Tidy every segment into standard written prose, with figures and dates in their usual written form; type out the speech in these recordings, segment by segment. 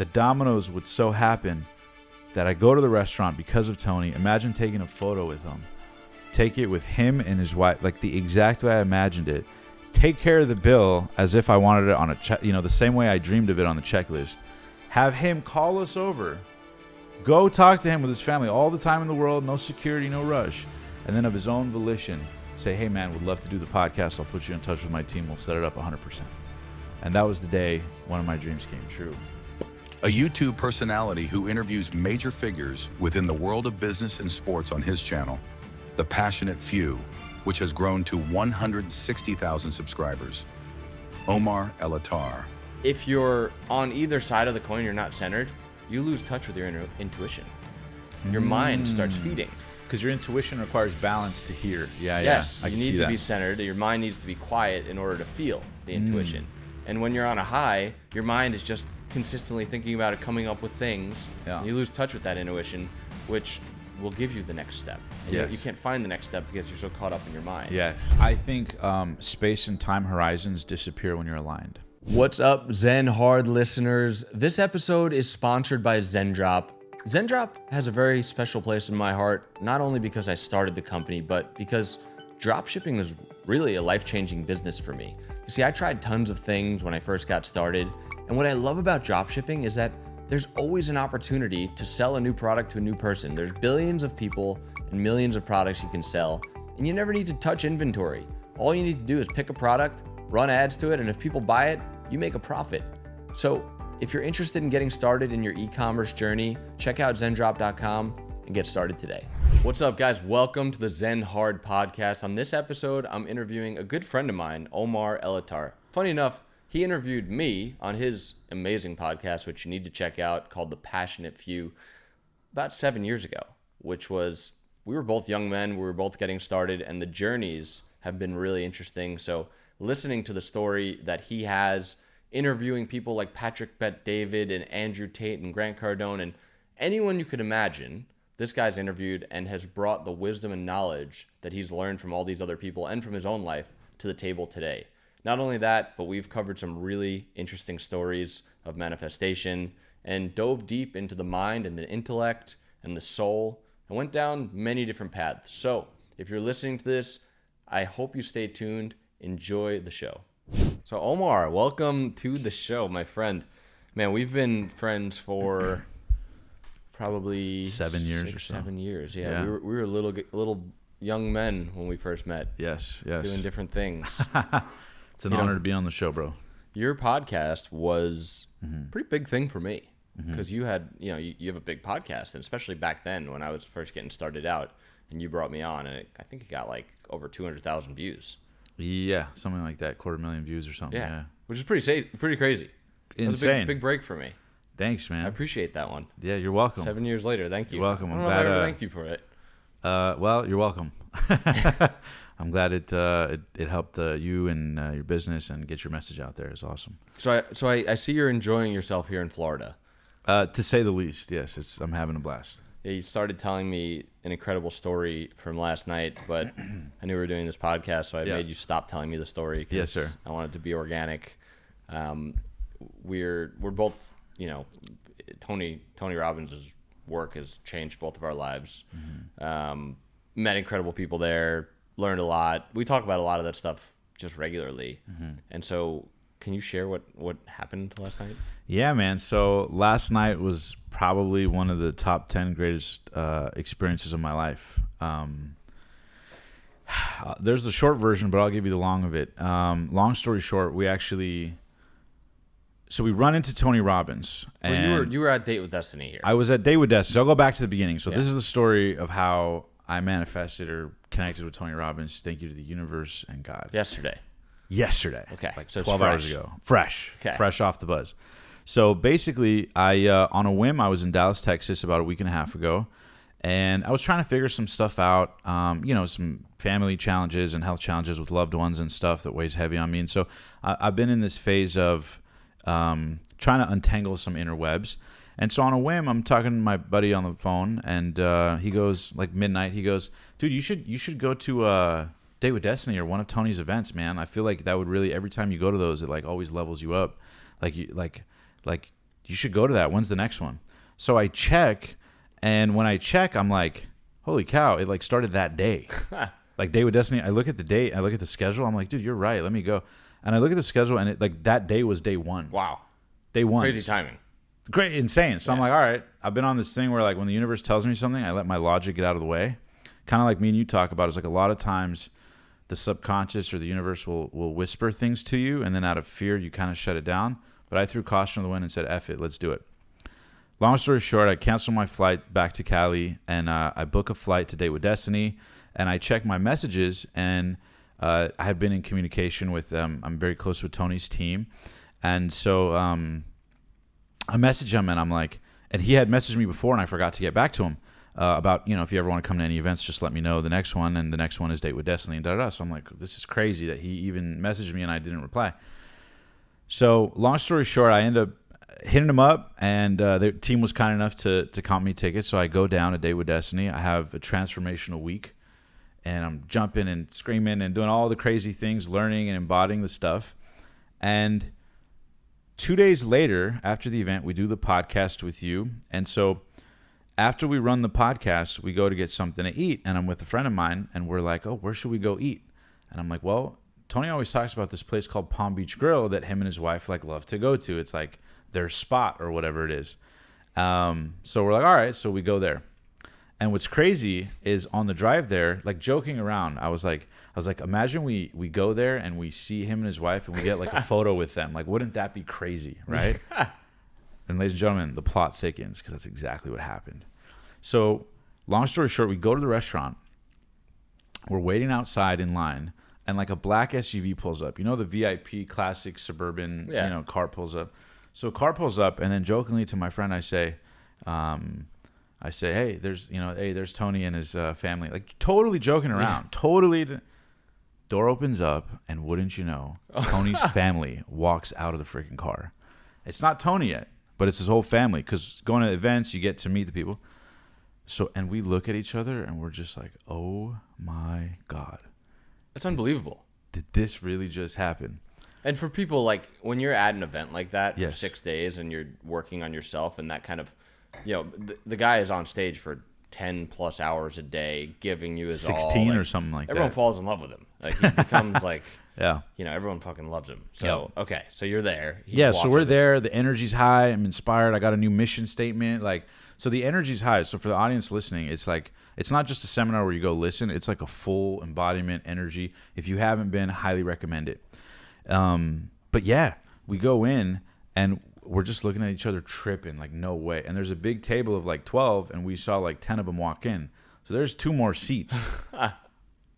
the dominoes would so happen that I go to the restaurant because of Tony. Imagine taking a photo with him. Take it with him and his wife, like the exact way I imagined it. Take care of the bill as if I wanted it on a check, the same way I dreamed of it on the checklist. Have him call us over. Go talk to him with his family all the time in the world, no security, no rush. And then of his own volition, say, hey man, would love to do the podcast. I'll put you in touch with my team. We'll set it up 100%. And that was the day one of my dreams came true. A YouTube personality who interviews major figures within the world of business and sports on his channel, The Passionate Few, which has grown to 160,000 subscribers. Omar Elattar. If you're on either side of the coin, you're not centered, you lose touch with your intuition. Your mind starts feeding. Because your intuition requires balance to hear. Yes, I can you see need that. to be centered. Your mind needs to be quiet in order to feel the intuition. And when you're on a high, your mind is just consistently thinking about it, coming up with things. Yeah. And you lose touch with that intuition, which will give you the next step. And Yes. you can't find the next step because you're so caught up in your mind. Yes. I think space and time horizons disappear when you're aligned. What's up, Zen Hard listeners? This episode is sponsored by ZenDrop. ZenDrop has a very special place in my heart, not only because I started the company, but because dropshipping is really a life-changing business for me. You see, I tried tons of things when I first got started, and what I love about dropshipping is that there's always an opportunity to sell a new product to a new person. There's billions of people and millions of products you can sell, and you never need to touch inventory. All you need to do is pick a product, run ads to it, and if people buy it, you make a profit. So if you're interested in getting started in your e-commerce journey, check out zendrop.com and get started today. What's up, guys? Welcome to the Zen Hard podcast. On this episode, I'm interviewing a good friend of mine, Omar Elattar. Funny enough, he interviewed me on his amazing podcast, which you need to check out, called The Passionate Few, about 7 years ago, which was, we were both young men, we were both getting started, and the journeys have been really interesting. So listening to the story that he has, interviewing people like Patrick Bet-David and Andrew Tate and Grant Cardone and anyone you could imagine, this guy's interviewed and has brought the wisdom and knowledge that he's learned from all these other people and from his own life to the table today. Not only that, but we've covered some really interesting stories of manifestation and dove deep into the mind and the intellect and the soul and went down many different paths. So if you're listening to this, I hope you stay tuned. Enjoy the show. So Omar, welcome to the show, my friend. Man, we've been friends for probably 7 years or so. 7 years. Yeah. We were little young men when we first met. Yes. Doing different things. It's an honor to be on the show, bro. Your podcast was a pretty big thing for me because you had, you have a big podcast, and especially back then when I was first getting started out, and you brought me on, and I think it got like over 200,000 views. Yeah, something like that, 250,000 views or something. Yeah. Which is pretty crazy. It was a Insane. big break for me. Thanks, man. I apprate that one. Yeah, you're welcome. 7 years later, thank you. You're welcome. I don't know if I ever thanked you for it. Well, you're welcome. I'm glad it helped you and your business and get your message out there. It's awesome. So I see you're enjoying yourself here in Florida. To say the least, yes. I'm having a blast. Yeah, you started telling me an incredible story from last night, but I knew we were doing this podcast, so I made you stop telling me the story. Yes, sir. I want it to be organic. We're both, Tony Robbins' work has changed both of our lives. Met incredible people there, learned a lot. We talk about a lot of that stuff just regularly. And so can you share what happened last night? Yeah, man. So last night was probably one of the top 10 greatest experiences of my life. There's the short version, but I'll give you the long of it. Long story short, we run into Tony Robbins. And Well, you were at Date with Destiny here. I was at Date with Destiny. So I'll go back to the beginning. So this is the story of how I manifested or connected with Tony Robbins. Thank you to the universe and God. Yesterday. Okay. So it's 12 hours ago. Fresh off the buzz. So basically, I on a whim, I was in Dallas, Texas about a week and a half ago, and I was trying to figure some stuff out, some family challenges and health challenges with loved ones and stuff that weighs heavy on me. And so I've been in this phase of trying to untangle some inner webs. And so on a whim, I'm talking to my buddy on the phone, and he goes, like midnight, he goes, dude, you should go to Date with Destiny or one of Tony's events, man. I feel like that would really, every time you go to those, it like always levels you up. Like you should go to that. When's the next one? So I check, and when I check, I'm like, holy cow, it like started that day. Like Day with Destiny, I look at the date, I look at the schedule, I'm like, dude, you're right, let me go. And I look at the schedule, and it like that day was day one. Wow. Day one. Crazy timing. Great, insane. So I'm like, all right, I've been on this thing where like when the universe tells me something, I let my logic get out of the way. Kind of like me and you talk about, it's like a lot of times the subconscious or the universe will whisper things to you, and then out of fear, you kind of shut it down. But I threw caution to the wind and said, F it, let's do it. Long story short, I canceled my flight back to Cali, and I book a flight to Date with Destiny, and I check my messages, and I had been in communication with I'm very close with Tony's team, and so I message him, and I'm like, and he had messaged me before, and I forgot to get back to him about, you know, if you ever want to come to any events, just let me know the next one, and the next one is Date with Destiny, and da-da-da. So I'm like, this is crazy that he even messaged me and I didn't reply. So long story short, I end up hitting him up, and the team was kind enough to comp me tickets. So I go down to Date with Destiny. I have a transformational week, and I'm jumping and screaming and doing all the crazy things, learning and embodying the stuff. And 2 days later, after the event, we do the podcast with you. And so after we run the podcast, we go to get something to eat. And I'm with a friend of mine, and we're like, oh, where should we go eat? And I'm like, well, Tony always talks about this place called Palm Beach Grill that him and his wife like love to go to. It's like their spot or whatever it is. So we're like, all right, so we go there. And what's crazy is on the drive there, like joking around, I was like, imagine we go there and we see him and his wife and we get like a photo with them. Like, wouldn't that be crazy, right? And ladies and gentlemen, the plot thickens because that's exactly what happened. So long story short, we go to the restaurant. We're waiting outside in line, and like a black SUV pulls up. You know, the VIP classic suburban, you know, car pulls up. So a car pulls up, and then jokingly to my friend, I say, hey, there's Tony and his family. Like totally joking around. Totally. Door opens up, and wouldn't you know, Tony's family walks out of the freaking car. It's not Tony yet, but it's his whole family, because going to events, you get to meet the people. So, and we look at each other, and we're just like, oh my God. That's unbelievable. Did this really just happen? And for people, like, when you're at an event like that for Yes. 6 days and you're working on yourself and that kind of, you know, the guy is on stage for 10 plus hours a day giving you his 16 all. or something like everyone that. falls in love with him. Like, he becomes like, Yeah. you know, everyone fucking loves him. So, okay, so you're there. He Yeah, so we're watches. there. The energy's high. I'm inspired. I got a new mission statement. Like, so the energy's high. So for the audience listening, it's like, it's not just a seminar where you go listen. It's like a full embodiment energy. If you haven't been, highly recommend it. But yeah, we go in and we're just looking at each other tripping, like no way. And there's a big table of like 12, and we saw like 10 of them walk in. So there's 2 more seats.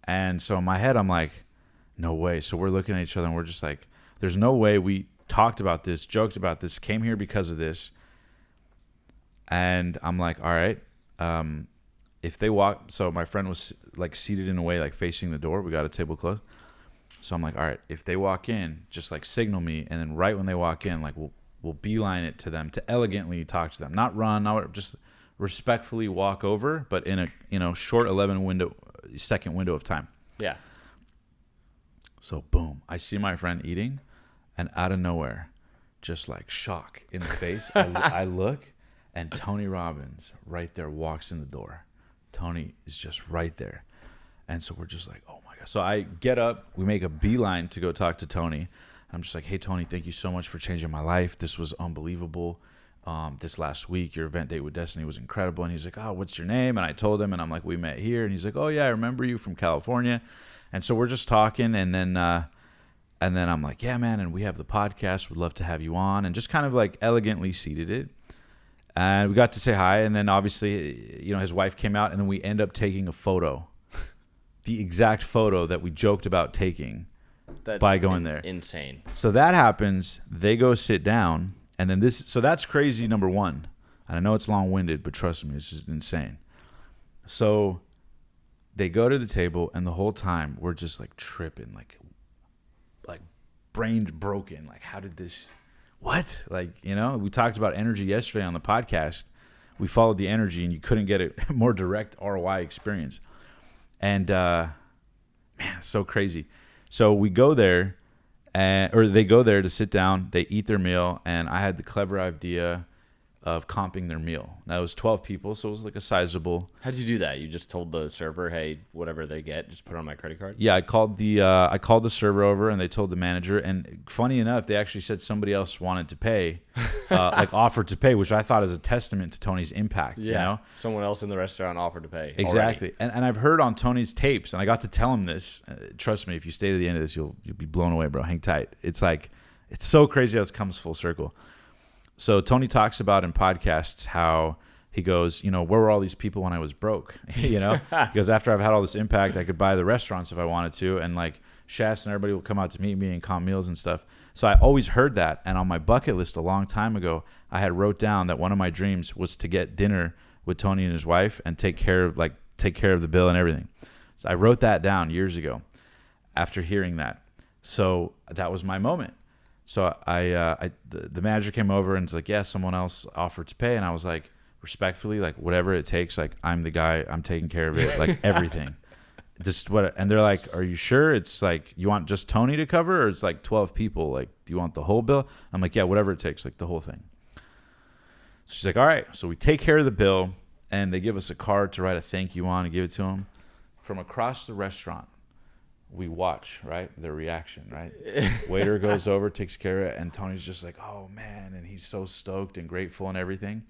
And so in my head, I'm like, no way. So we're looking at each other, and we're just like, there's no way. We talked about this, joked about this, came here because of this. And I'm like, all right, if they walk, so my friend was like seated in a way, like facing the door. We got a table close. So I'm like, all right, if they walk in, just like signal me. And then right when they walk in, like we'll beeline it to them to elegantly talk to them, not run, not just respectfully walk over, but in a, you know, short 11-second window of time. Yeah. So boom, I see my friend eating, and out of nowhere, just like shock in the face, I look, and Tony Robbins right there walks in the door. Tony is just right there. And so we're just like, oh my God. So I get up, we make a beeline to go talk to Tony. I'm just like, hey, Tony, thank you so much for changing my life. This was unbelievable. This last week, your event Date with Destiny was incredible. And he's like, oh, what's your name? And I told him, and I'm like, we met here. And he's like, oh yeah, I remember you from California. And so we're just talking, and then I'm like, yeah, man, and we have the podcast. We'd love to have you on. And just kind of like elegantly seated it. And we got to say hi. And then obviously, you know, his wife came out, and then we end up taking a photo. The exact photo that we joked about taking by going there. Insane. So that happens. They go sit down, and then so that's crazy, number one. And I know it's long-winded, but trust me, it's just insane. So they go to the table, and the whole time we're just like tripping, like brain broken. Like, how did this, what? Like, you know, we talked about energy yesterday on the podcast. We followed the energy, and you couldn't get a more direct ROI experience. And man, so crazy. So we go there, or they go there to sit down, they eat their meal, and I had the clever idea of comping their meal. Now it was 12 people, so it was like a sizable. How'd you do that? You just told the server, hey, whatever they get, just put it on my credit card? Yeah, I called the server over, and they told the manager. And funny enough, they actually said somebody else wanted to pay, like offered to pay, which I thought is a testament to Tony's impact. Yeah, you know? someone else in the restaurant offered to pay. Exactly. And I've heard on Tony's tapes, and I got to tell him this. Trust me, if you stay to the end of this, you'll be blown away, bro. Hang tight. It's so crazy how this comes full circle. So Tony talks about in podcasts how he goes, you know, where were all these people when I was broke? You know, because after I've had all this impact, I could buy the restaurants if I wanted to, and like chefs and everybody will come out to meet me and comp meals and stuff. So I always heard that, and on my bucket list a long time ago, I had wrote down that one of my dreams was to get dinner with Tony and his wife and take care of the bill and everything. So I wrote that down years ago after hearing that. So that was my moment. So the manager came over and was like, yeah, someone else offered to pay. And I was like, respectfully, like whatever it takes, like I'm the guy, I'm taking care of it, like everything. And they're like, are you sure? It's like, you want just Tony to cover, or it's like 12 people? Like, do you want the whole bill? I'm like, yeah, whatever it takes, like the whole thing. So she's like, all right. So we take care of the bill, and they give us a card to write a thank you on and give it to them. From across the restaurant, we watch, right, their reaction, right? Waiter goes over, takes care of it, and Tony's just like, oh man, and he's so stoked and grateful and everything.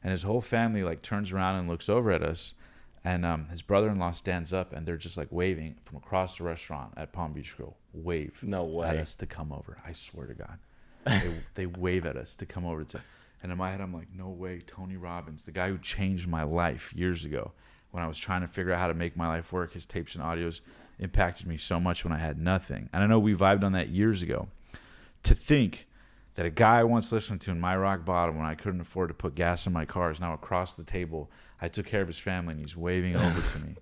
And his whole family like turns around and looks over at us, and his brother-in-law stands up, and they're just like waving from across the restaurant at Palm Beach Grill. Wave No way. at us to come over. I swear to God, they wave at us to come over to. And in my head, I'm like, no way, Tony Robbins, the guy who changed my life years ago when I was trying to figure out how to make my life work. His tapes and audios impacted me so much when I had nothing. And I know we vibed on that years ago. To think that a guy I once listened to in my rock bottom when I couldn't afford to put gas in my car is now across the table. I took care of his family, and he's waving over to me.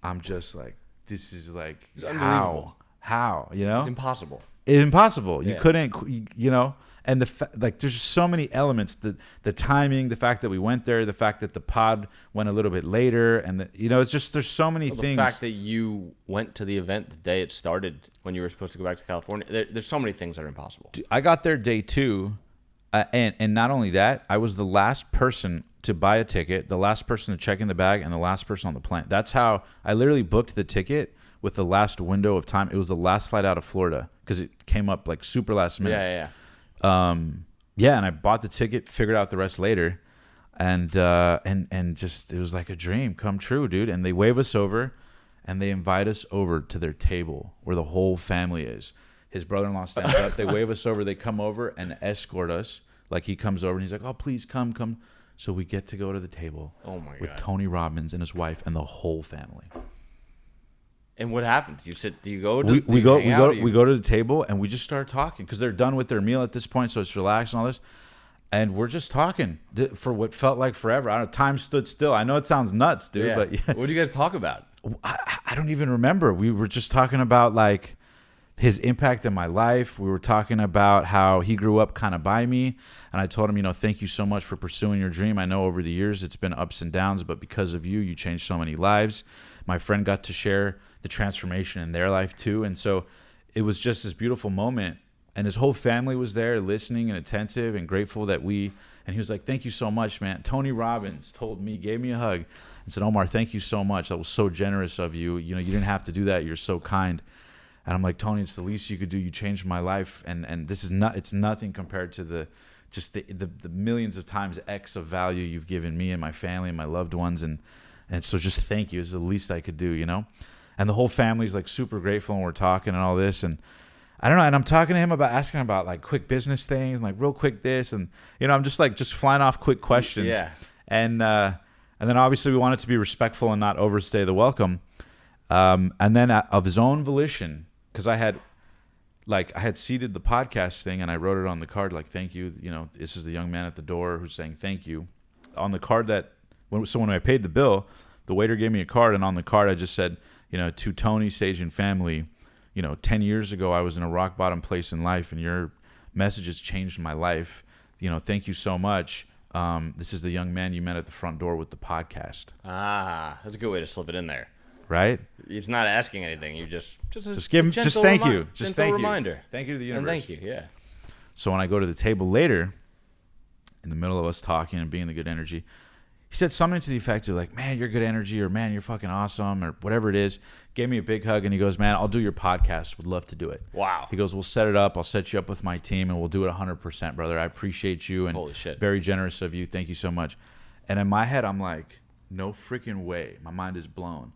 I'm just like, this is like, how, you know? It's impossible. It's impossible. Yeah. You couldn't, you know? And like, there's so many elements, the timing, the fact that we went there, the fact that the pod went a little bit later, and you know, it's just, there's so many things. The fact that you went to the event the day it started when you were supposed to go back to California, there's so many things that are impossible. I got there day 2, and not only that, I was the last person to buy a ticket, the last person to check in the bag, and the last person on the plane. That's how I literally booked the ticket with the last window of time. It was the last flight out of Florida because it came up like super last minute. Yeah. And I bought the ticket, figured out the rest later, and just, it was like a dream come true, dude. And they wave us over, and they invite us over to their table where the whole family is. His brother-in-law stands up, they wave us over, they come over and escort us. Like, he comes over and he's like, oh, please come. So we get to go to the table with Tony Robbins and his wife and the whole family. And what happens? Do you go We go to the table, and we just start talking because they're done with their meal at this point, so it's relaxed and all this. And we're just talking for what felt like forever. I don't know, time stood still. I know it sounds nuts, dude, but yeah. What do you guys talk about? I don't even remember. We were just talking about like his impact in my life. We were talking about how he grew up kind of by me, and I told him, you know, thank you so much for pursuing your dream. I know over the years it's been ups and downs, but because of you, you changed so many lives. My friend got to share the transformation in their life too, and so it was just this beautiful moment. And his whole family was there, listening and attentive and grateful that and he was like, thank you so much, man. Tony Robbins gave me a hug and said, Omar, thank you so much. That was so generous of you. You know, you didn't have to do that. You're so kind. And I'm like, Tony, it's the least you could do. You changed my life. And this is it's nothing compared to the millions of times X of value you've given me and my family and my loved ones. And so just thank you. It's the least I could do, you know? And the whole family's like super grateful, and we're talking and all this. And I don't know. And I'm talking to him asking about like quick business things, and like real quick this. And, you know, I'm just flying off quick questions. Yeah. And then obviously we wanted to be respectful and not overstay the welcome. And then of his own volition, because I had seeded the podcast thing, and I wrote it on the card, like, thank you. You know, this is the young man at the door who's saying thank you. On the card when I paid the bill, the waiter gave me a card, and on the card I just said, you know, to Tony, Sage, and family, you know, 10 years ago I was in a rock bottom place in life, and your messages changed my life. You know, thank you so much. This is the young man you met at the front door with the podcast. Ah, that's a good way to slip it in there. right? It's not asking anything. You just give him, just thank you. Just gentle thank you. reminder. Thank you to the And universe. thank you, yeah. So when I go to the table later, in the middle of us talking and being in the good energy, he said something to the effect of like, man, you're good energy, or man, you're fucking awesome, or whatever it is. Gave me a big hug, and he goes, man, I'll do your podcast. Would love to do it. Wow. He goes, we'll set it up. I'll set you up with my team, and we'll do it 100%, brother. I appreciate you, and holy shit, very generous of you. Thank you so much. And in my head, I'm like, no freaking way. My mind is blown.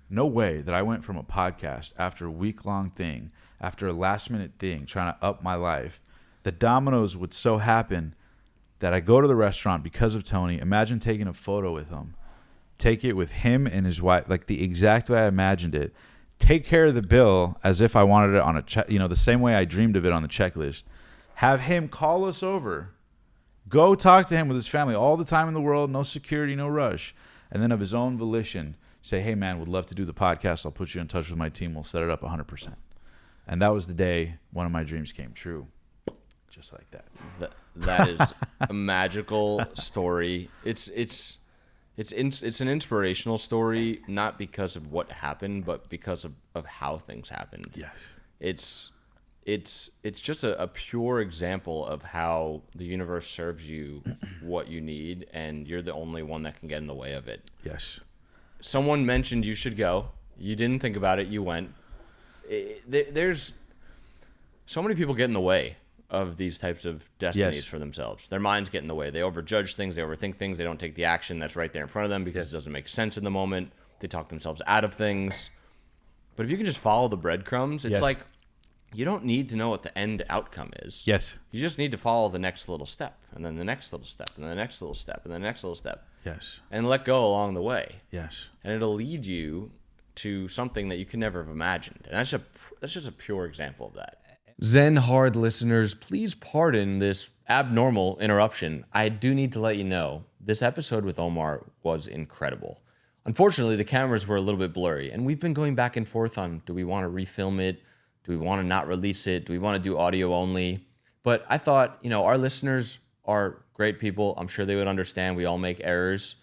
No way that I went from a podcast after a week-long thing, after a last-minute thing, trying to up my life. The dominoes would so happen that I go to the restaurant because of Tony. Imagine taking a photo with him. Take it with him and his wife, like the exact way I imagined it. Take care of the bill as if I wanted it on a check, the same way I dreamed of it on the checklist. Have him call us over. Go talk to him with his family all the time in the world, no security, no rush. And then of his own volition, say, hey, man, would love to do the podcast. I'll put you in touch with my team. We'll set it up 100%. And that was the day one of my dreams came true. Just like that. That is a magical story. It's an inspirational story, not because of what happened, but because of how things happened. Yes. It's just a pure example of how the universe serves you what you need, and you're the only one that can get in the way of it. Yes. Someone mentioned you should go. You didn't think about it. You went. There's so many people get in the way of these types of destinies for themselves. Their minds get in the way. They overjudge things. They overthink things. They don't take the action that's right there in front of them because it doesn't make sense in the moment. They talk themselves out of things. But if you can just follow the breadcrumbs, it's like you don't need to know what the end outcome is. Yes. You just need to follow the next little step, and then the next little step, and then the next little step, and then the next little step. Yes. And let go along the way. Yes. And it'll lead you to something that you could never have imagined. And that's just a pure example of that. Zen Hard listeners, please pardon this abnormal interruption. I do need to let you know, this episode with Omar was incredible. Unfortunately, the cameras were a little bit blurry, and we've been going back and forth on, do we want to refilm it? Do we want to not release it? Do we want to do audio only? But I thought, our listeners are great people. I'm sure they would understand. We all make errors.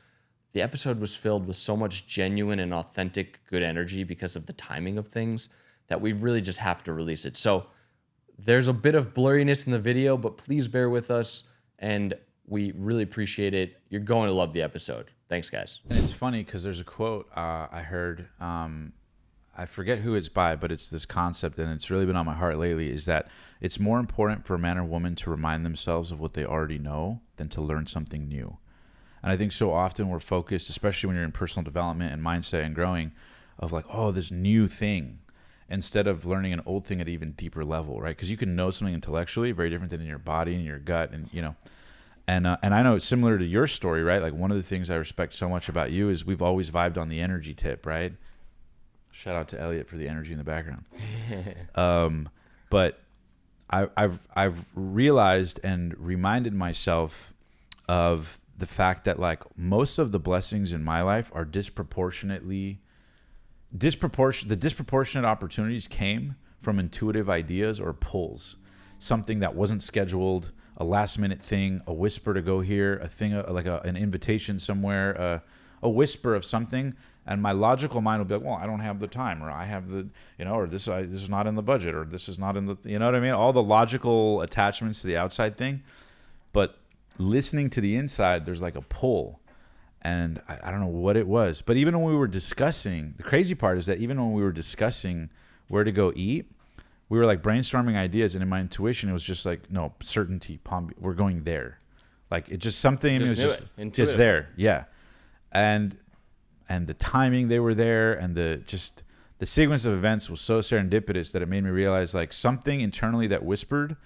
The episode was filled with so much genuine and authentic good energy because of the timing of things that we really just have to release it. So there's a bit of blurriness in the video, but please bear with us, and we really appreciate it. You're going to love the episode. Thanks, guys. And it's funny because there's a quote I heard, I forget who it's by, but it's this concept, and it's really been on my heart lately, is that it's more important for a man or woman to remind themselves of what they already know than to learn something new. And I think so often we're focused, especially when you're in personal development and mindset and growing, of like, oh, this new thing, instead of learning an old thing at an even deeper level, right? Because you can know something intellectually, very different than in your body and your gut, and and I know it's similar to your story, right? Like one of the things I respect so much about you is we've always vibed on the energy tip, right? Shout out to Elliot for the energy in the background. But I've realized and reminded myself of the fact that like most of the blessings in my life are the disproportionate opportunities came from intuitive ideas or pulls, something that wasn't scheduled, a last minute thing, a whisper to go here, a thing like an invitation somewhere, a whisper of something. And my logical mind will be like, well, I don't have the time, or I have the, or this is not in the budget, or this is not in the, you know what I mean? All the logical attachments to the outside thing. But listening to the inside, there's like a pull. And I don't know what it was. But even when we were discussing, the crazy part is that even when we were discussing where to go eat, we were like brainstorming ideas. And in my intuition, it was just like, no, certainty, we're going there. Like it just something, it was just there. Yeah. And the timing they were there, and the sequence of events was so serendipitous that it made me realize like something internally that whispered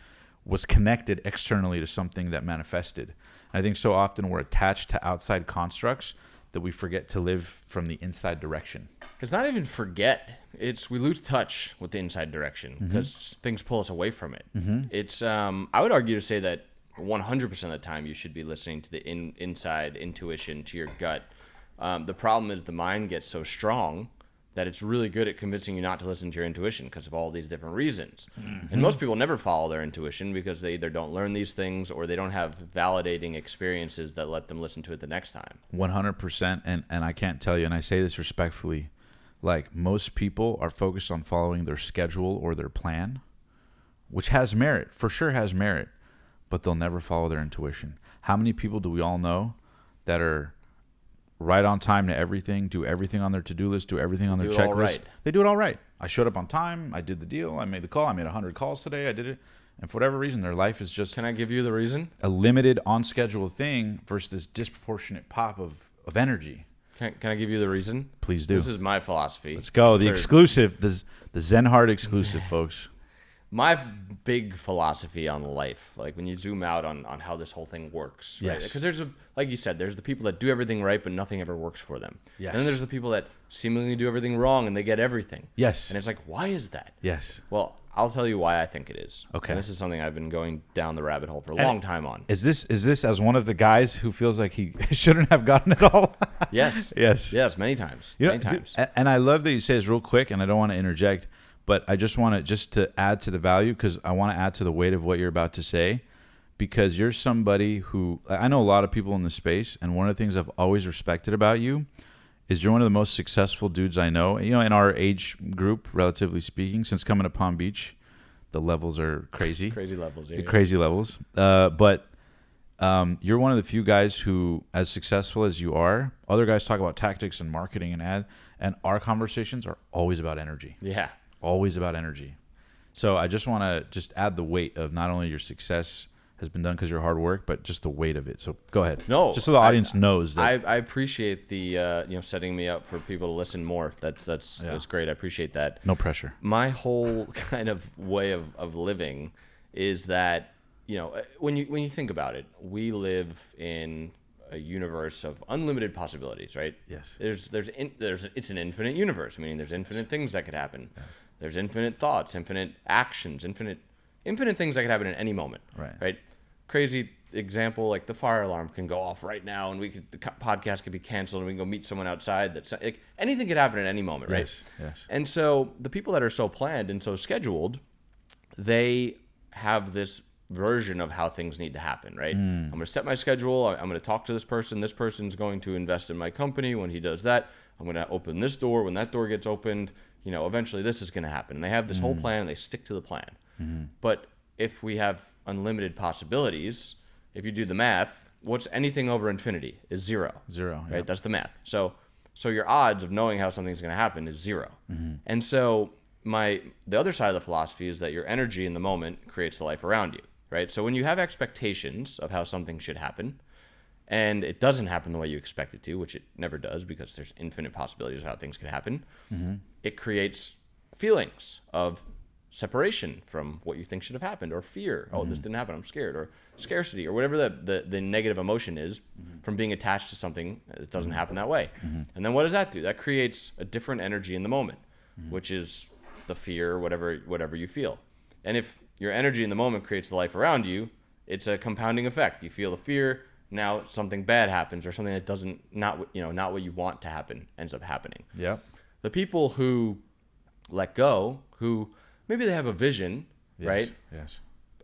was connected externally to something that manifested. And I think so often we're attached to outside constructs that we forget to live from the inside direction. It's not even forget. It's we lose touch with the inside direction because things pull us away from it. It's I would argue to say that 100% of the time you should be listening to the inside intuition, to your gut. The problem is the mind gets so strong that it's really good at convincing you not to listen to your intuition because of all these different reasons. And most people never follow their intuition because they either don't learn these things or they don't have validating experiences that let them listen to it the next time. 100%. And I can't tell you, and I say this respectfully, like most people are focused on following their schedule or their plan, which has merit, for sure has merit, but they'll never follow their intuition. How many people do we all know that are right on time to everything, do everything on their to-do list, do everything on their checklist? Right. They do it all right. I showed up on time. I did the deal. I made the call. I made 100 calls today. I did it. And for whatever reason, their life is just Can I give you the reason? a limited on-schedule thing versus this disproportionate pop of energy. Can I give you the reason? Please do. This is my philosophy. Let's go. The Sure. exclusive, the Zen Heart exclusive, folks. My big philosophy on life, like when you zoom out on how this whole thing works, right? Yes. Because there's like you said, there's the people that do everything right, but nothing ever works for them. Yes. And then there's the people that seemingly do everything wrong and they get everything. Yes. And it's like, why is that? Yes. Well, I'll tell you why I think it is. Okay. And this is something I've been going down the rabbit hole for a long time on. Is this as one of the guys who feels like he shouldn't have gotten it all? Yes. Yes. Yes, many times. You know, Many times. and I love that you say this real quick, and I don't want to interject, but I just want to add to the value, because I want to add to the weight of what you're about to say, because you're somebody who, I know a lot of people in the space, and one of the things I've always respected about you is you're one of the most successful dudes I know, you know, in our age group, relatively speaking. Since coming to Palm Beach, the levels are crazy. Crazy levels. Yeah. Crazy levels. But you're one of the few guys who, as successful as you are, other guys talk about tactics and marketing and ad, and our conversations are always about energy. Yeah. Always about energy. So I just want to just add the weight of not only your success has been done because of your hard work, but just the weight of it. So go ahead. No, just so the audience knows that. I appreciate the setting me up for people to listen more. That's great. I appreciate that. No pressure. My whole kind of way of living is that, you know, when you think about it, we live in a universe of unlimited possibilities, right? Yes. It's an infinite universe, meaning there's infinite things that could happen. Yeah. There's infinite thoughts, infinite actions, infinite things that could happen at any moment. Right. Crazy example, like the fire alarm can go off right now, and the podcast could be canceled, and we can go meet someone outside. That's like anything could happen at any moment, right? Yes. And so the people that are so planned and so scheduled, they have this version of how things need to happen, right? I'm going to set my schedule. I'm going to talk to this person. This person's going to invest in my company. When he does that, I'm going to open this door. When that door gets opened, you know, eventually this is going to happen. And they have this whole plan, and they stick to the plan. But if we have unlimited possibilities, if you do the math, what's anything over infinity is zero. Zero, right? yep. That's the math. So your odds of knowing how something's going to happen is zero. And so the other side of the philosophy is that your energy in the moment creates the life around you, right? So when you have expectations of how something should happen, and it doesn't happen the way you expect it to, which it never does because there's infinite possibilities of how things could happen, it creates feelings of separation from what you think should have happened, or fear. Oh, this didn't happen, I'm scared. Or scarcity, or whatever the negative emotion is from being attached to something that doesn't happen that way. And then what does that do? That creates a different energy in the moment, which is the fear, whatever you feel. And if your energy in the moment creates the life around you, it's a compounding effect. You feel the fear, now something bad happens, or something that not what you want to happen ends up happening. Yeah. The people who let go, who maybe they have a vision, Yes. right? Yes.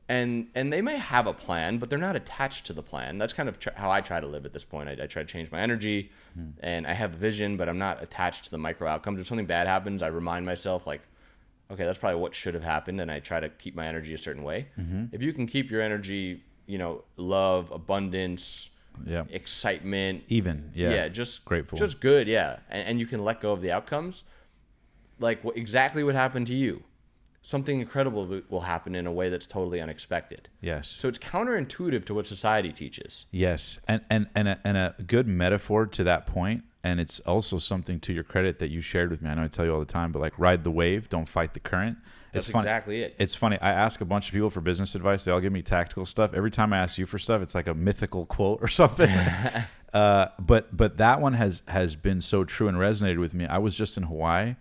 And they may have a plan, but they're not attached to the plan. That's kind of how I try to live at this point. I try to change my energy, and I have a vision, but I'm not attached to the micro outcomes. If something bad happens, I remind myself, like, okay, that's probably what should have happened, and I try to keep my energy a certain way. If you can keep your energy, you know, love, abundance, excitement, just grateful, just good, and you can let go of the outcomes, like exactly what happened to you. Something incredible will happen in a way that's totally unexpected. Yes. So it's counterintuitive to what society teaches. Yes, and a good metaphor to that point, and it's also something to your credit that you shared with me. I know I tell you all the time, but like, ride the wave, don't fight the current. That's exactly it. It's funny. I ask a bunch of people for business advice. They all give me tactical stuff. Every time I ask you for stuff, it's like a mythical quote or something. But that one has been so true and resonated with me. I was just in Hawaii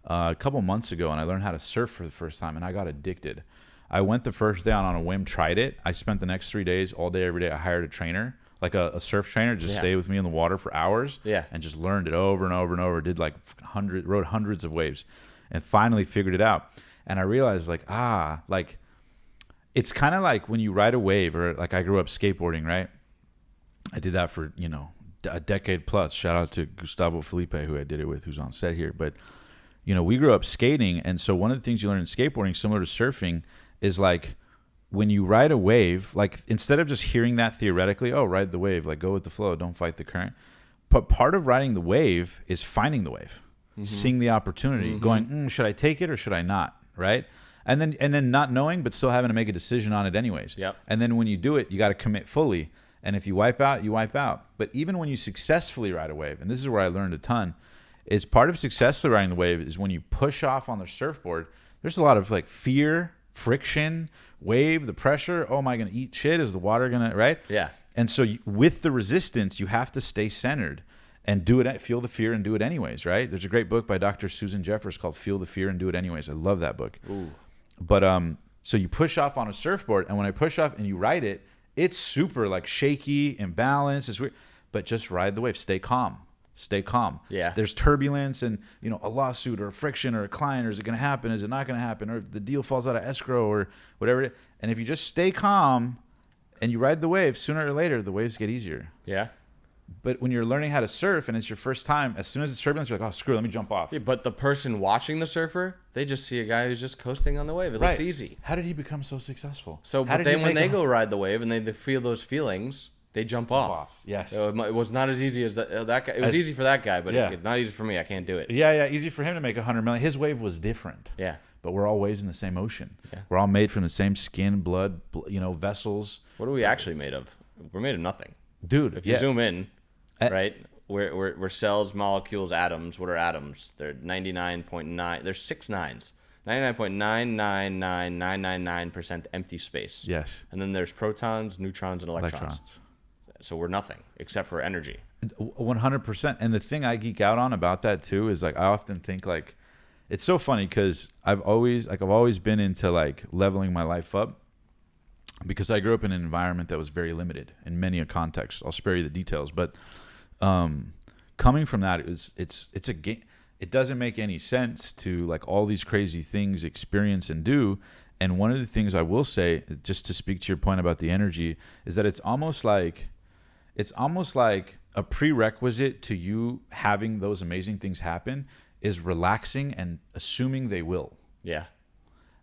a couple months ago, and I learned how to surf for the first time, and I got addicted. I went the first day on a whim, tried it. I spent the next 3 days, all day, every day. I hired a trainer, like a surf trainer, just stay with me in the water for hours, and just learned it over and over and over. Did like rode hundreds of waves, and finally figured it out. And I realized, like it's kind of like when you ride a wave, or like I grew up skateboarding, right? I did that for, a decade plus. Shout out to Gustavo Felipe, who I did it with, who's on set here. But we grew up skating. And so one of the things you learn in skateboarding, similar to surfing, is like when you ride a wave, like instead of just hearing that theoretically, oh, ride the wave, like go with the flow, don't fight the current. But part of riding the wave is finding the wave, seeing the opportunity, going, should I take it or should I not? Right. And then not knowing, but still having to make a decision on it anyways. Yep. And then when you do it, you got to commit fully. And if you wipe out, you wipe out. But even when you successfully ride a wave, and this is where I learned a ton, is part of successfully riding the wave is when you push off on the surfboard, there's a lot of like fear, friction, wave, the pressure. Oh, am I going to eat shit? Is the water going to, right? Yeah. And so with the resistance, you have to stay centered and do it, feel the fear and do it anyways, right? There's a great book by Dr. Susan Jeffers called Feel the Fear and Do It Anyways. I love that book. Ooh. But so you push off on a surfboard, and when I push off and you ride it, it's super like shaky, imbalanced. It's weird, but just ride the wave. Stay calm. Stay calm. Yeah. There's turbulence and a lawsuit or a friction or a client, or is it going to happen? Is it not going to happen? Or if the deal falls out of escrow or whatever it is. And if you just stay calm and you ride the wave, sooner or later the waves get easier. Yeah. But when you're learning how to surf and it's your first time, as soon as it's turbulence, you're like, oh, screw it, let me jump off. Yeah, but the person watching the surfer, they just see a guy who's just coasting on the wave. It looks easy. How did he become so successful? So, but then when they go ride the wave and they feel those feelings, they jump off. Yes. So it was not as easy as that guy. It was easy for that guy, but it's not easy for me. I can't do it. Yeah, easy for him to make 100 million. His wave was different. Yeah. But we're all waves in the same ocean. Yeah. We're all made from the same skin, blood, vessels. What are we actually made of? We're made of nothing. Dude, if you zoom in, right? We're cells, molecules, atoms. What are atoms? They're 99.9. There's 6 nines. 99.99999% empty space. Yes. And then there's protons, neutrons, and electrons. So we're nothing except for energy. 100%. And the thing I geek out on about that too is like I often think like it's so funny because I've always been into like leveling my life up because I grew up in an environment that was very limited in many a context. I'll spare you the details, but coming from that it's a game. It doesn't make any sense to like all these crazy things experience and do. And one of the things I will say, just to speak to your point about the energy, is that it's almost like a prerequisite to you having those amazing things happen is relaxing and assuming they will. Yeah.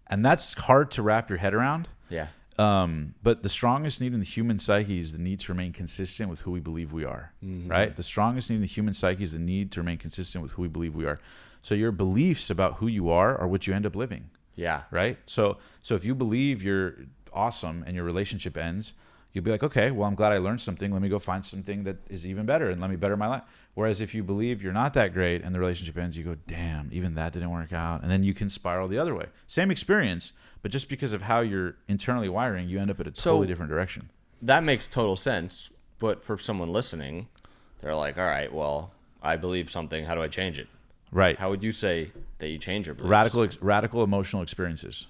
And that's hard to wrap your head around. Yeah. But the strongest need in the human psyche is the need to remain consistent with who we believe we are, right? The strongest need in the human psyche is the need to remain consistent with who we believe we are. So your beliefs about who you are what you end up living. Yeah. Right? So if you believe you're awesome and your relationship ends, you'll be like, okay, well, I'm glad I learned something. Let me go find something that is even better and let me better my life. Whereas if you believe you're not that great and the relationship ends, you go, damn, even that didn't work out. And then you can spiral the other way. Same experience, but just because of how you're internally wiring, you end up at a totally different direction. That makes total sense. But for someone listening, they're like, all right, well, I believe something. How do I change it? Right. How would you say that you change your beliefs? Radical emotional experiences.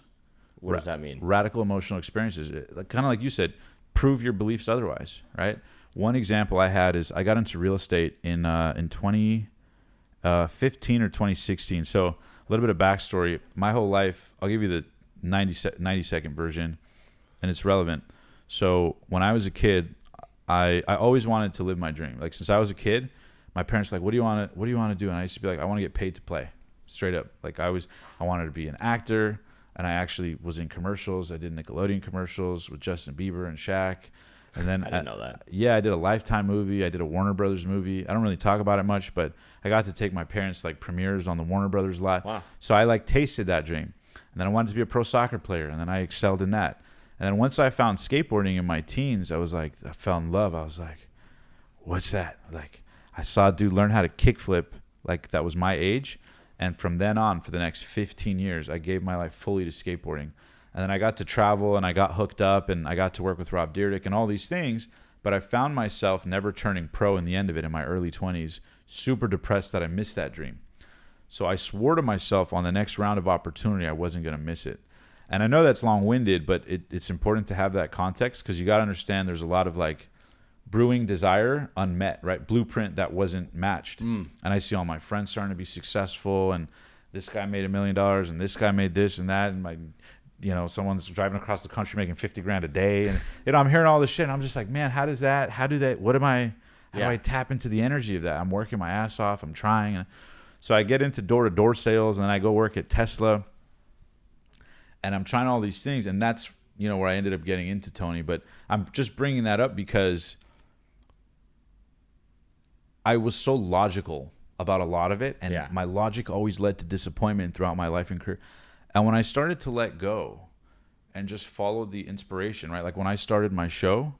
What does that mean? Radical emotional experiences. Kind of like you said, prove your beliefs otherwise, right? One example I had is I got into real estate in 2015 or 2016. So a little bit of backstory. My whole life, I'll give you the 90-second version, and it's relevant. So when I was a kid, I always wanted to live my dream. Like since I was a kid, my parents were like, what do you want to do? And I used to be like, I want to get paid to play, straight up. Like I wanted to be an actor. And I actually was in commercials. I did Nickelodeon commercials with Justin Bieber and Shaq. And then I didn't know that. Yeah, I did a Lifetime movie. I did a Warner Brothers movie. I don't really talk about it much, but I got to take my parents like premieres on the Warner Brothers lot. Wow. So I like tasted that dream. And then I wanted to be a pro soccer player, and then I excelled in that. And then once I found skateboarding in my teens, I fell in love. I was like, what's that? Like I saw a dude learn how to kickflip like that was my age. And from then on, for the next 15 years, I gave my life fully to skateboarding. And then I got to travel and I got hooked up and I got to work with Rob Dyrdek and all these things. But I found myself never turning pro in the end of it in my early 20s, super depressed that I missed that dream. So I swore to myself on the next round of opportunity I wasn't going to miss it. And I know that's long-winded, but it's important to have that context because you got to understand there's a lot of like brewing desire unmet, right? Blueprint that wasn't matched. And I see all my friends starting to be successful and this guy made $1 million and this guy made this and that. And someone's driving across the country making 50 grand a day. And, I'm hearing all this shit and I'm just like, man, how do I tap into the energy of that? I'm working my ass off. I'm trying. So I get into door-to-door sales, and then I go work at Tesla, and I'm trying all these things, and that's, you know, where I ended up getting into Tony. But I'm just bringing that up because I was so logical about a lot of it, and my logic always led to disappointment throughout my life and career. And when I started to let go and just follow the inspiration, right? Like when I started my show,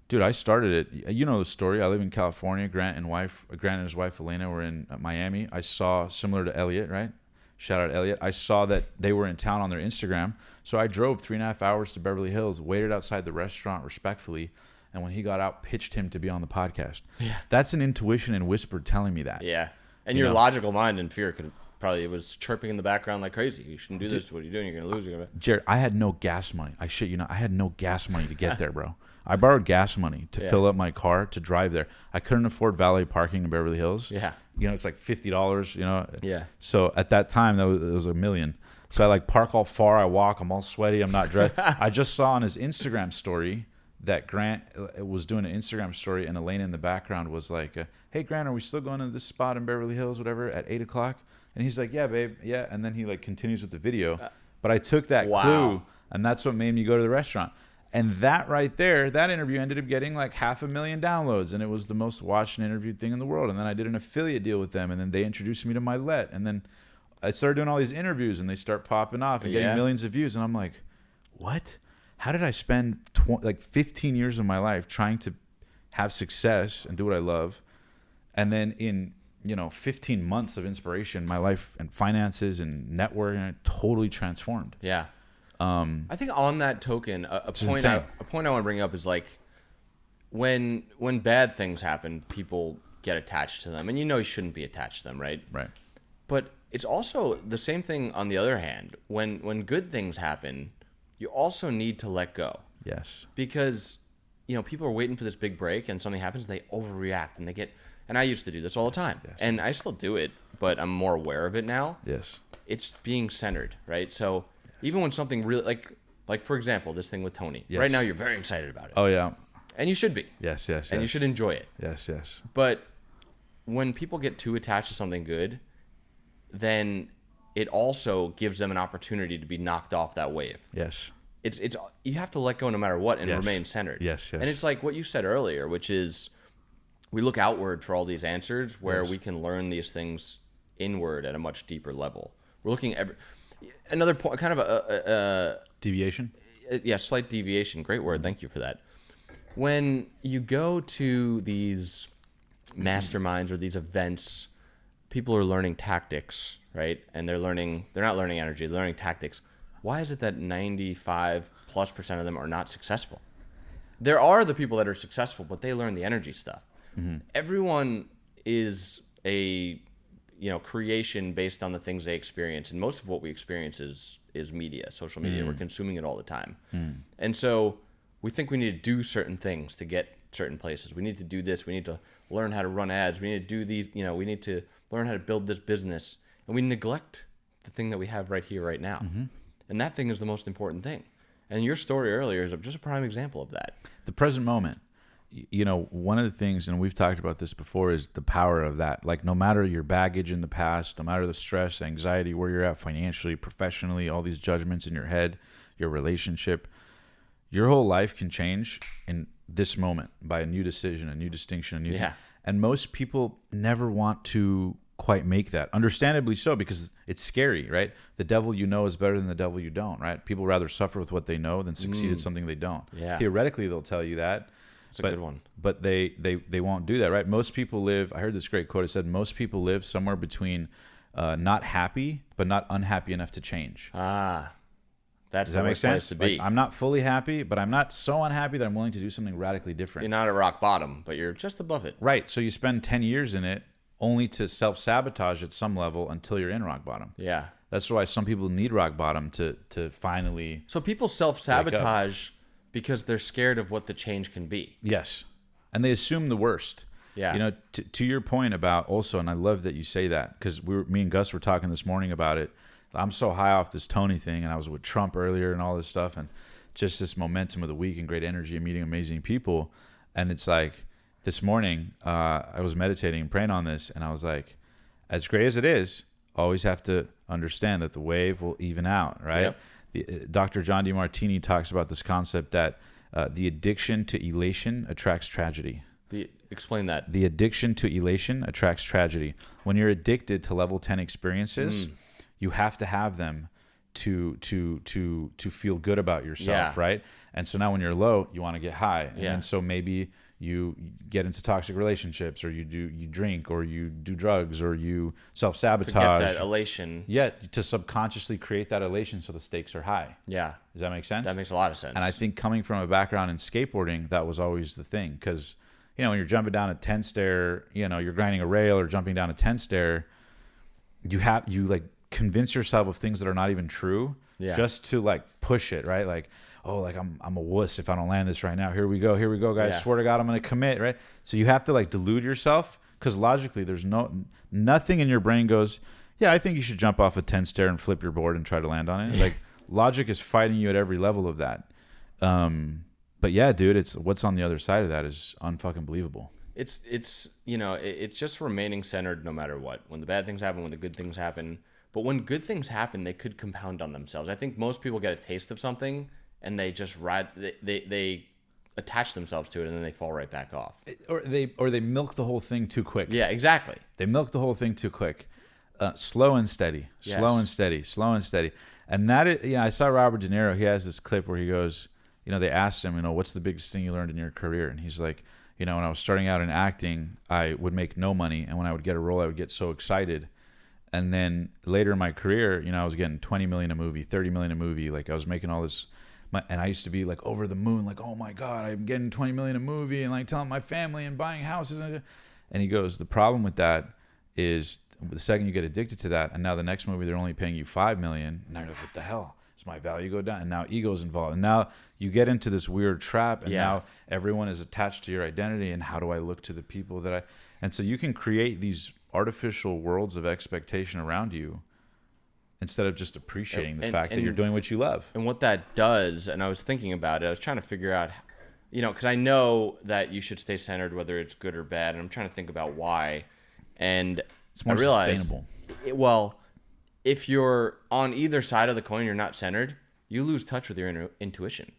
dude, I started it. You know the story. I live in California. Grant and his wife Elena were in Miami. I saw, similar to Elliot, right? Shout out Elliot. I saw that they were in town on their Instagram. So I drove 3.5 hours to Beverly Hills, waited outside the restaurant respectfully, and when he got out, pitched him to be on the podcast. Yeah. That's an intuition and whisper telling me that. Yeah. And your logical mind and fear could probably, it was chirping in the background like crazy. You shouldn't do this. What are you doing? You're going to lose. You're gonna... Jared, I had no gas money. I shit you not. I had no gas money to get there, bro. I borrowed gas money to fill up my car to drive there. I couldn't afford valet parking in Beverly Hills. Yeah. You know, it's like $50, you know. Yeah. So at that time, it was $1 million. So I like park all far. I walk. I'm all sweaty. I'm not dressed. I just saw on his Instagram story that Grant was doing an Instagram story, and Elena in the background was like, hey, Grant, are we still going to this spot in Beverly Hills, whatever, at 8 o'clock? And he's like, yeah, babe, yeah. And then he like continues with the video. But I took that clue, and that's what made me go to the restaurant. And that right there, that interview ended up getting like 500,000 downloads, and it was the most watched and interviewed thing in the world. And then I did an affiliate deal with them, and then they introduced me to Milet. And then I started doing all these interviews, and they start popping off and getting millions of views. And I'm like, what? How did I spend like 15 years of my life trying to have success and do what I love? And then in, 15 months of inspiration, my life and finances and networking totally transformed. Yeah. I think on that token, a point I want to bring up is like when bad things happen, people get attached to them, and you shouldn't be attached to them, right? Right. But it's also the same thing on the other hand. When good things happen, you also need to let go. Yes. Because people are waiting for this big break, and something happens, they overreact, and they get. And I used to do this all the time, and I still do it, but I'm more aware of it now. Yes. It's being centered, right? So. Even when something really, like for example, this thing with Tony. Yes. Right now, you're very excited about it. Oh, yeah. And you should be. Yes. And you should enjoy it. Yes. But when people get too attached to something good, then it also gives them an opportunity to be knocked off that wave. Yes. It's you have to let go no matter what and remain centered. Yes. And it's like what you said earlier, which is we look outward for all these answers where we can learn these things inward at a much deeper level. We're looking another point, kind of a deviation. Slight deviation. Great word. Thank you for that. When you go to these masterminds or these events, people are learning tactics, right? And they're not learning energy, they're learning tactics. Why is it that 95+% of them are not successful? There are the people that are successful, but they learn the energy stuff. Mm-hmm. Everyone is a creation based on the things they experience, and most of what we experience is media, social media. We're consuming it all the time, and so we think we need to do certain things to get certain places. We need to do this. We need to learn how to run ads. We need to do these. We need to learn how to build this business, and we neglect the thing that we have right here, right now, and that thing is the most important thing. And your story earlier is just a prime example of that. The present moment. One of the things, and we've talked about this before, is the power of that. Like, no matter your baggage in the past, no matter the stress, anxiety, where you're at financially, professionally, all these judgments in your head, your relationship, your whole life can change in this moment by a new decision, a new distinction, a new thing. And most people never want to quite make that. Understandably so, because it's scary, right? The devil you know is better than the devil you don't, right? People rather suffer with what they know than succeed at something they don't. Yeah. Theoretically, they'll tell you that. It's a good one. But they won't do that, right? Most people live, I heard this great quote, it said, most people live somewhere between not happy, but not unhappy enough to change. Does that make sense? To be. Like, I'm not fully happy, but I'm not so unhappy that I'm willing to do something radically different. You're not at rock bottom, but you're just above it. Right. So you spend 10 years in it only to self-sabotage at some level until you're in rock bottom. Yeah. That's why some people need rock bottom to finally. So people self-sabotage because they're scared of what the change can be. Yes. And they assume the worst. Yeah. To your point about also, and I love that you say that, because me and Gus were talking this morning about it. I'm so high off this Tony thing, and I was with Trump earlier and all this stuff, and just this momentum of the week and great energy and meeting amazing people. And it's like this morning, I was meditating and praying on this, and I was like, as great as it is, always have to understand that the wave will even out, right? Yep. Dr. John DeMartini talks about this concept that the addiction to elation attracts tragedy. Explain that. The addiction to elation attracts tragedy. When you're addicted to level 10 experiences, you have to have them to feel good about yourself, right? And so now when you're low, you want to get high. And so maybe you get into toxic relationships, or you drink, or you do drugs, or you self-sabotage. To get that elation. Yeah, to subconsciously create that elation so the stakes are high. Yeah. Does that make sense? That makes a lot of sense. And I think coming from a background in skateboarding, that was always the thing. Because, you know, when you're jumping down a 10 stair, you know, you're grinding a rail or jumping down a 10 stair, you like convince yourself of things that are not even true just to like push it, right? Like, oh, like I'm a wuss if I don't land this right now. Here we go, guys. Swear to God, I'm gonna commit, right? So you have to like delude yourself, because logically there's nothing in your brain goes, yeah, I think you should jump off a 10 stair and flip your board and try to land on it. Like logic is fighting you at every level of that. But yeah, dude, it's what's on the other side of that is unfucking believable. It's you know, it's just remaining centered no matter what. When the bad things happen, when the good things happen. But when good things happen, they could compound on themselves. I think most people get a taste of something and they just they attach themselves to it, and then they fall right back off. Or they milk the whole thing too quick. Yeah, exactly. They milk the whole thing too quick. Slow and steady, slow and steady, slow and steady. And that is, I saw Robert De Niro. He has this clip where he goes, they asked him, what's the biggest thing you learned in your career? And he's like, when I was starting out in acting, I would make no money, and when I would get a role, I would get so excited. And then later in my career, I was getting 20 million a movie, 30 million a movie. Like I was making all this, and I used to be like over the moon, like, oh my God, I'm getting 20 million a movie, and like telling my family and buying houses. And he goes, the problem with that is the second you get addicted to that, and now the next movie, they're only paying you 5 million. And now you're like, what the hell? Does my value go down? And now ego's involved. And now you get into this weird trap, and now everyone is attached to your identity. And how do I look to the people that and so you can create these artificial worlds of expectation around you instead of just appreciating the fact that you're doing what you love. And what that does, and I was thinking about it, I was trying to figure out, because I know that you should stay centered whether it's good or bad, and I'm trying to think about why. And it's more sustainable. Well, if you're on either side of the coin, you're not centered, you lose touch with your intuition.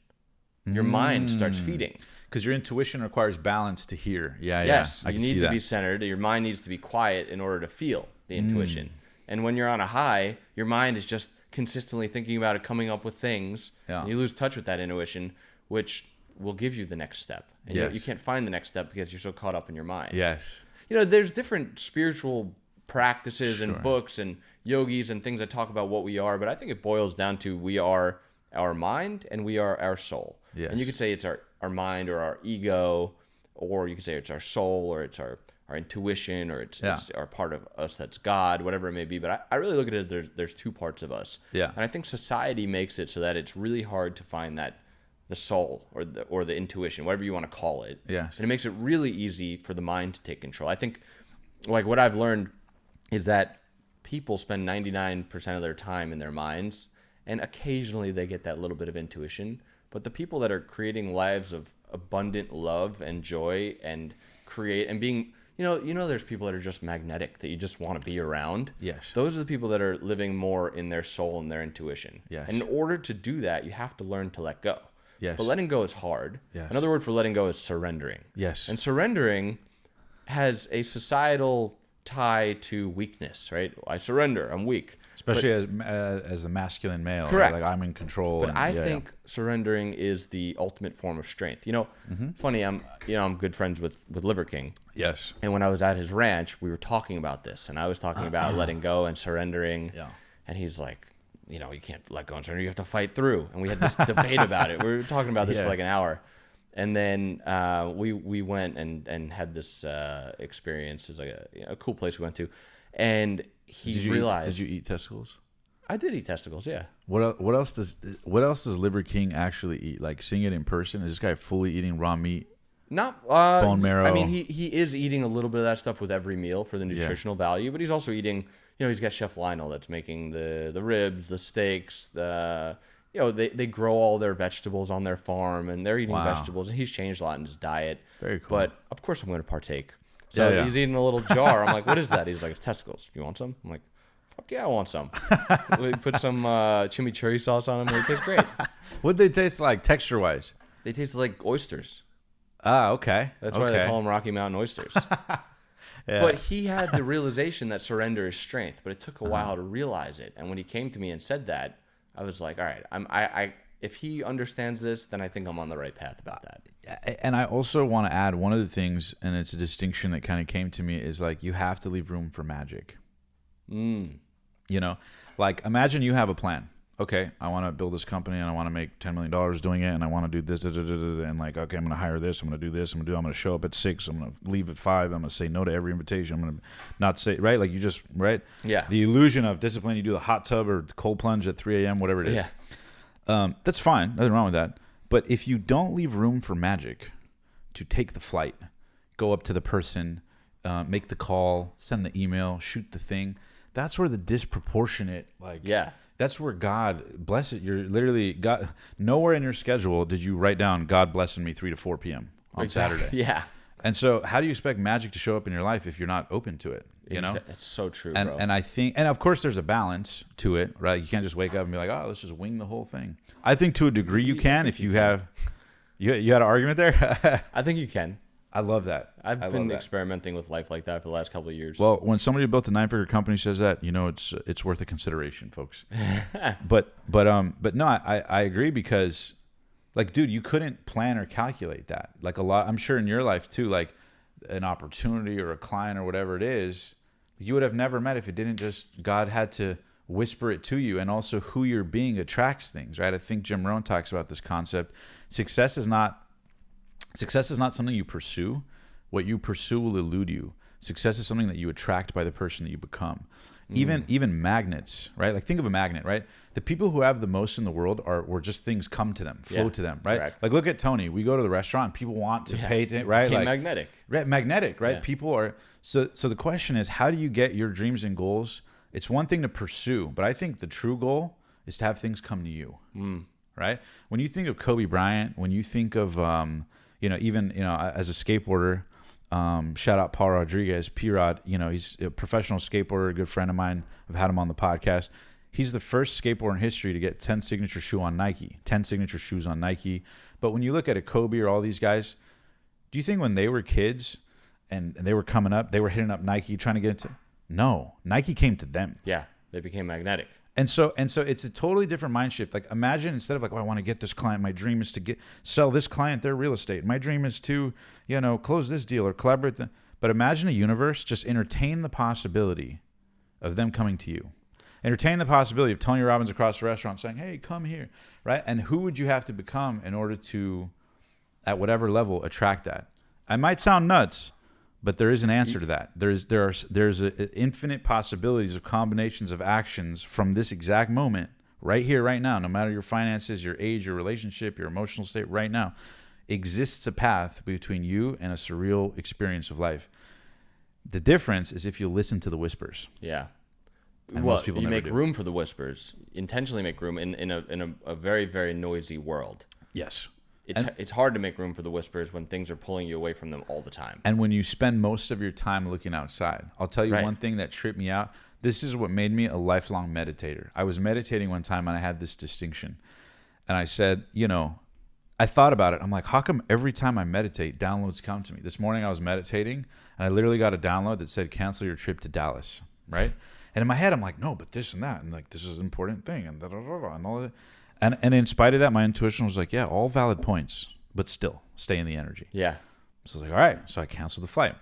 Your mind starts feeding. Because your intuition requires balance to hear. Yes, I you can need see to that. be centered. Your mind needs to be quiet in order to feel the intuition. And when you're on a high, your mind is just consistently thinking about it, coming up with things. Yeah. And you lose touch with that intuition, which will give you the next step. And you can't find the next step because you're so caught up in your mind. Yes. There's different spiritual practices and books and yogis and things that talk about what we are, but I think it boils down to we are our mind and we are our soul. Yes. And you could say it's our mind or our ego, or you could say it's our soul, or it's our intuition, or it's our part of us that's God, whatever it may be. But I really look at it as there's two parts of us. Yeah. And I think society makes it so that it's really hard to find the soul or the intuition, whatever you want to call it. Yes. And it makes it really easy for the mind to take control. I think like what I've learned is that people spend 99% of their time in their minds, and occasionally they get that little bit of intuition. But the people that are creating lives of abundant love and joy and create and being, there's people that are just magnetic that you just want to be around. Yes. Those are the people that are living more in their soul and their intuition. Yes. And in order to do that, you have to learn to let go. Yes. But letting go is hard. Yes. Another word for letting go is surrendering. Yes. And surrendering has a societal tie to weakness, right? I surrender, I'm weak. Especially as a masculine male. Correct. Like I'm in control. But I think surrendering is the ultimate form of strength. Funny, I'm good friends with Liver King. Yes. And when I was at his ranch, we were talking about this, and I was talking about letting go and surrendering. Yeah. And he's like, you can't let go and surrender. You have to fight through. And we had this debate about it. We were talking about this for like an hour. And then we went and had this experience. It's like a cool place we went to. And he realized. Did you eat testicles? I did eat testicles, yeah. What else does Liver King actually eat? Like seeing it in person? Is this guy fully eating raw meat? Not bone marrow. I mean, he is eating a little bit of that stuff with every meal for the nutritional value, but he's also eating. He's got Chef Lionel that's making the ribs, the steaks, they grow all their vegetables on their farm, and they're eating vegetables, and he's changed a lot in his diet. Very cool. But of course, I'm going to partake. So Yeah, yeah. he's eating a little jar. I'm like, what is that? He's like, it's testicles. You want some? I'm like, fuck yeah, I want some. We put some chimichurri sauce on them. They taste great. What'd they taste like texture-wise? They taste like oysters. Ah, okay. That's why they call them Rocky Mountain oysters. Yeah. But he had the realization that surrender is strength, but it took a while to realize it. And when he came to me and said that, I was like, all right, I if he understands this, then I think I'm on the right path about that. And I also want to add one of the things, and it's a distinction that kind of came to me, is like you have to leave room for magic. You know, like imagine you have a plan. Okay, I want to build this company and I want to make $10 million doing it, and I want to do this, and like, okay, I'm going to hire this, I'm going to do this, I'm going to show up at 6, I'm going to leave at 5, I'm going to say no to every invitation, I'm going to not say, right? Like you just, right? Yeah. The illusion of discipline, you do the hot tub or cold plunge at 3 a.m., whatever it is. Yeah. That's fine, nothing wrong with that. But if you don't leave room for magic to take the flight, go up to the person, make the call, send the email, shoot the thing, that's where the disproportionate, like, that's where God bless it. You're literally God. Nowhere in your schedule did you write down God blessing me 3 to 4 p.m. on Saturday. Yeah. And so, how do you expect magic to show up in your life if you're not open to it? You know, It's so true, and bro. and I think, and of course, there's a balance to it, right? You can't just wake up and be like, oh, let's just wing the whole thing. I think to a degree you can if you have. You had an argument there. I think you can. I love that. I've been experimenting with life like that for the last couple of years. Well, when somebody who built a 9-figure company says that, you know, it's worth a consideration, folks. but no, I agree because, like, dude, you couldn't plan or calculate that. Like a lot, I'm sure in your life too, like an opportunity or a client or whatever it is, you would have never met if it didn't just God had to whisper it to you, and also who you're being attracts things, right? I think Jim Rohn talks about this concept. Success is not something you pursue. What you pursue will elude you. Success is something that you attract by the person that you become. Even magnets, right? Like think of a magnet, right? The people who have the most in the world are where just things come to them, flow to them, right? Correct. Like look at Tony. We go to the restaurant, people want to pay, right? Like magnetic. Right, magnetic, right? Yeah. People are so the question is, how do you get your dreams and goals? It's one thing to pursue, but I think the true goal is to have things come to you. Right? When you think of Kobe Bryant, when you think of even as a skateboarder, shout out Paul Rodriguez, P-Rod, he's a professional skateboarder, a good friend of mine. I've had him on the podcast. He's the first skateboarder in history to get 10 signature shoes on Nike. But when you look at a Kobe or all these guys, do you think when they were kids and they were coming up, they were hitting up Nike trying to get into? No, Nike came to them. Yeah, they became magnetic. And so it's a totally different mind shift. Like imagine instead of like, oh, I want to get this client, my dream is to sell this client their real estate. My dream is to, close this deal or collaborate. But imagine a universe, just entertain the possibility of them coming to you. Entertain the possibility of Tony Robbins across the restaurant saying, hey, come here, right? And who would you have to become in order to, at whatever level, attract that? I might sound nuts, but there is an answer to that. There's infinite possibilities of combinations of actions from this exact moment, right here, right now. No matter your finances, your age, your relationship, your emotional state, right now, exists a path between you and a surreal experience of life. The difference is if you listen to the whispers. Yeah. And well, most people you never make do. room for the whispers. Intentionally make room in a very, very noisy world. Yes. It's hard to make room for the whispers when things are pulling you away from them all the time. And when you spend most of your time looking outside, I'll tell you one thing that tripped me out. This is what made me a lifelong meditator. I was meditating one time and I had this distinction. And I said, I thought about it. I'm like, how come every time I meditate, downloads come to me? This morning I was meditating and I literally got a download that said, cancel your trip to Dallas, right? And in my head, I'm like, no, but this and that. And like, this is an important thing and and all that. And in spite of that, my intuition was like, yeah, all valid points, but still stay in the energy. Yeah. So I was like, all right. So I canceled the flight.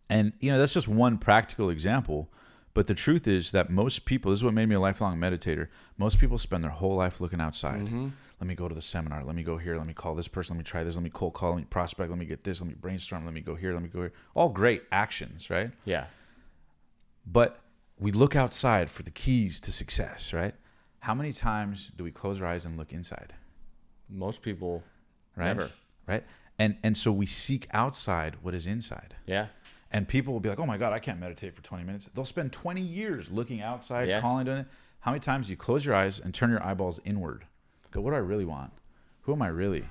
And, that's just one practical example. But the truth is that most people, this is what made me a lifelong meditator. Most people spend their whole life looking outside. Mm-hmm. Let me go to the seminar. Let me go here. Let me call this person. Let me try this. Let me cold call. Let me prospect. Let me get this. Let me brainstorm. Let me go here. Let me go here. All great actions, right? Yeah. But we look outside for the keys to success, right? How many times do we close our eyes and look inside? Most people Never. Right? And so we seek outside what is inside. Yeah. And people will be like, oh my God, I can't meditate for 20 minutes. They'll spend 20 years looking outside, calling, doing it. How many times do you close your eyes and turn your eyeballs inward? Go, what do I really want? Who am I really?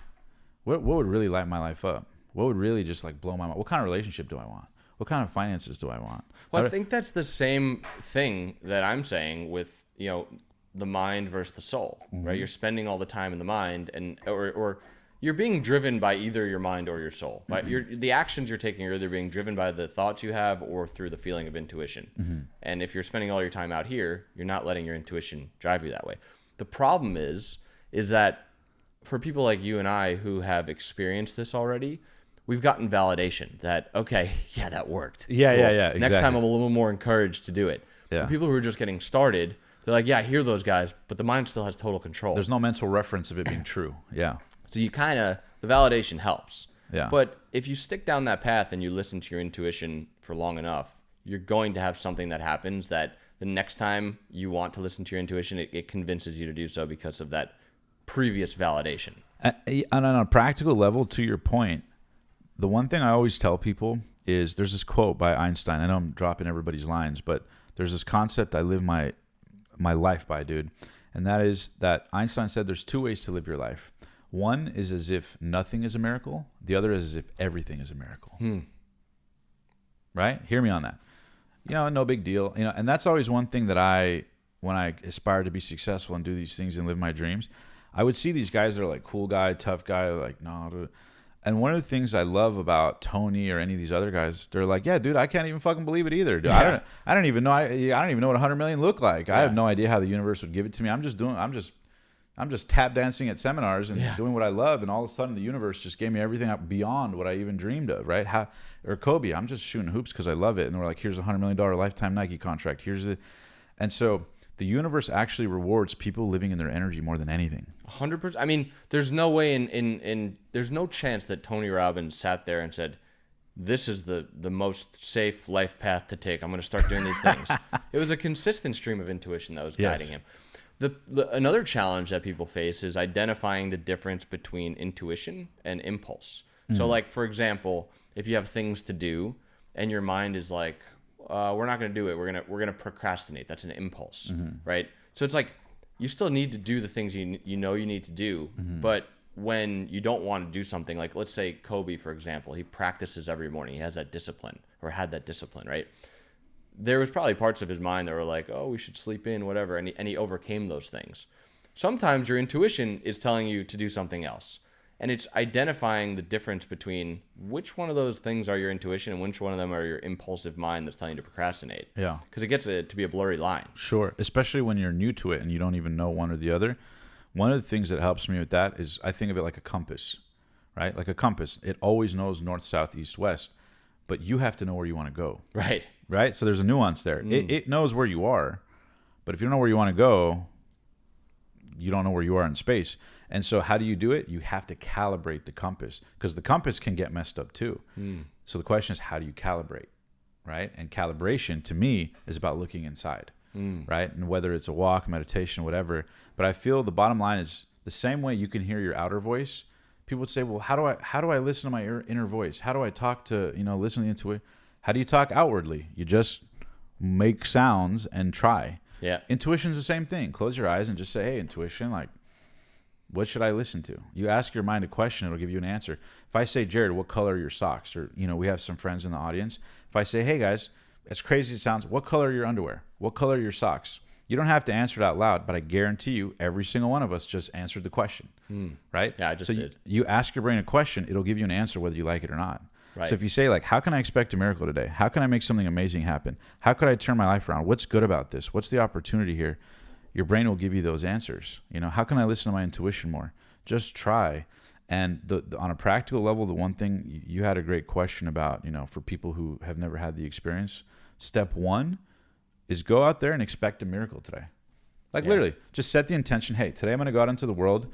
What would really light my life up? What would really just like blow my mind? What kind of relationship do I want? What kind of finances do I want? Well, I think that's the same thing that I'm saying with, the mind versus the soul, right? You're spending all the time in the mind, and or you're being driven by either your mind or your soul. Right? The actions you're taking are either being driven by the thoughts you have or through the feeling of intuition. And if you're spending all your time out here, you're not letting your intuition drive you that way. The problem is that for people like you and I who have experienced this already, we've gotten validation that, okay, yeah, that worked. Yeah, Cool. exactly. Next time I'm a little more encouraged to do it. Yeah. For people who are just getting started, they're like, yeah, I hear those guys, but the mind still has total control. There's no mental reference of it being true. Yeah. So you the validation helps. Yeah. But if you stick down that path and you listen to your intuition for long enough, you're going to have something that happens that the next time you want to listen to your intuition, it convinces you to do so because of that previous validation. And on a practical level, to your point, the one thing I always tell people is there's this quote by Einstein. I know I'm dropping everybody's lines, but there's this concept I live my life by, dude. And that is that Einstein said there's two ways to live your life. One is as if nothing is a miracle. The other is as if everything is a miracle. Right? Hear me on that. No big deal. And that's always one thing that when I aspire to be successful and do these things and live my dreams, I would see these guys that are like cool guy, tough guy, like, no, dude. And one of the things I love about Tony or any of these other guys, they're like, yeah, dude, I can't even fucking believe it either. Dude, Yeah. I don't even know. I don't even know what 100 million look like. Yeah. I have no idea how the universe would give it to me. I'm just tap dancing at seminars and doing what I love. And all of a sudden the universe just gave me everything up beyond what I even dreamed of. Right. Or Kobe, I'm just shooting hoops because I love it. And we're like, here's a $100 million lifetime Nike contract. And so the universe actually rewards people living in their energy more than anything. 100%. I mean, there's no way there's no chance that Tony Robbins sat there and said, this is the most safe life path to take. I'm going to start doing these things. It was a consistent stream of intuition that was guiding him. Another challenge that people face is identifying the difference between intuition and impulse. So like, for example, if you have things to do and your mind is like, we're not going to do it. We're going to procrastinate. That's an impulse, right? So it's like you still need to do the things you need to do, but when you don't want to do something, like let's say Kobe, for example, he practices every morning. He has that discipline or had that discipline, right? There was probably parts of his mind that were like, oh, we should sleep in, whatever, and he overcame those things. Sometimes your intuition is telling you to do something else. And it's identifying the difference between which one of those things are your intuition and which one of them are your impulsive mind that's telling you to procrastinate. Yeah. Because it gets it to be a blurry line. Sure. Especially when you're new to it and you don't even know one or the other. One of the things that helps me with that is I think of it like a compass, right? Like a compass. It always knows north, south, east, west, but you have to know where you want to go. Right. Right? So there's a nuance there. It knows where you are, but if you don't know where you want to go, you don't know where you are in space. And so how do you do it? You have to calibrate the compass because the compass can get messed up too. So the question is, how do you calibrate, right? And calibration to me is about looking inside, right? And whether it's a walk, meditation, whatever. But I feel the bottom line is the same way you can hear your outer voice. People would say, well, how do I listen to my inner voice? How do I talk to, listen to it? How do you talk outwardly? You just make sounds and try. Yeah. Intuition's the same thing. Close your eyes and just say, hey, intuition, like, what should I listen to? You ask your mind a question, it'll give you an answer. If I say, Jared, what color are your socks? Or, we have some friends in the audience. If I say, hey guys, as crazy as it sounds, what color are your underwear? What color are your socks? You don't have to answer it out loud, but I guarantee you every single one of us just answered the question, right? Yeah, I just did. You ask your brain a question, it'll give you an answer whether you like it or not. Right. So if you say like, how can I expect a miracle today? How can I make something amazing happen? How could I turn my life around? What's good about this? What's the opportunity here? Your brain will give you those answers. How can I listen to my intuition more? Just try. And on a practical level, the one thing you had a great question about, for people who have never had the experience, step one is go out there and expect a miracle today. Literally, just set the intention. Hey, today I'm going to go out into the world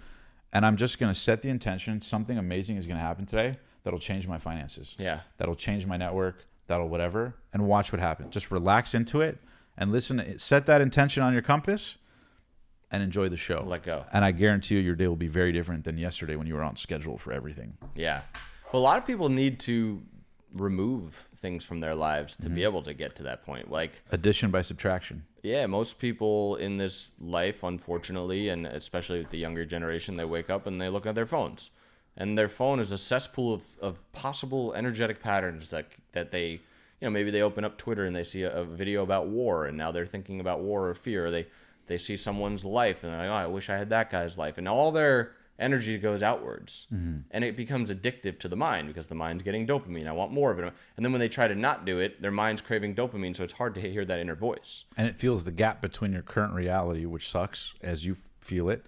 and I'm just going to set the intention. Something amazing is going to happen today that'll change my finances. Yeah. That'll change my network. That'll whatever. And watch what happens. Just relax into it and listen. Set that intention on your compass and enjoy the show. Let go. And I guarantee you your day will be very different than yesterday when you were on schedule for everything. Yeah. Well, a lot of people need to remove things from their lives to be able to get to that point. Like addition by subtraction. Yeah, most people in this life, unfortunately, and especially with the younger generation, they wake up and they look at their phones. and their phone is a cesspool of possible energetic patterns that they, you know, maybe they open up Twitter and they see a video about war, and now they're thinking about war or fear. Or they see someone's life and they're like, oh, I wish I had that guy's life. And all their energy goes outwards. And it becomes addictive to the mind because the mind's getting dopamine. I want more of it. And then when they try to not do it, their mind's craving dopamine, so it's hard to hear that inner voice. And it feels the gap between your current reality, which sucks as you feel it,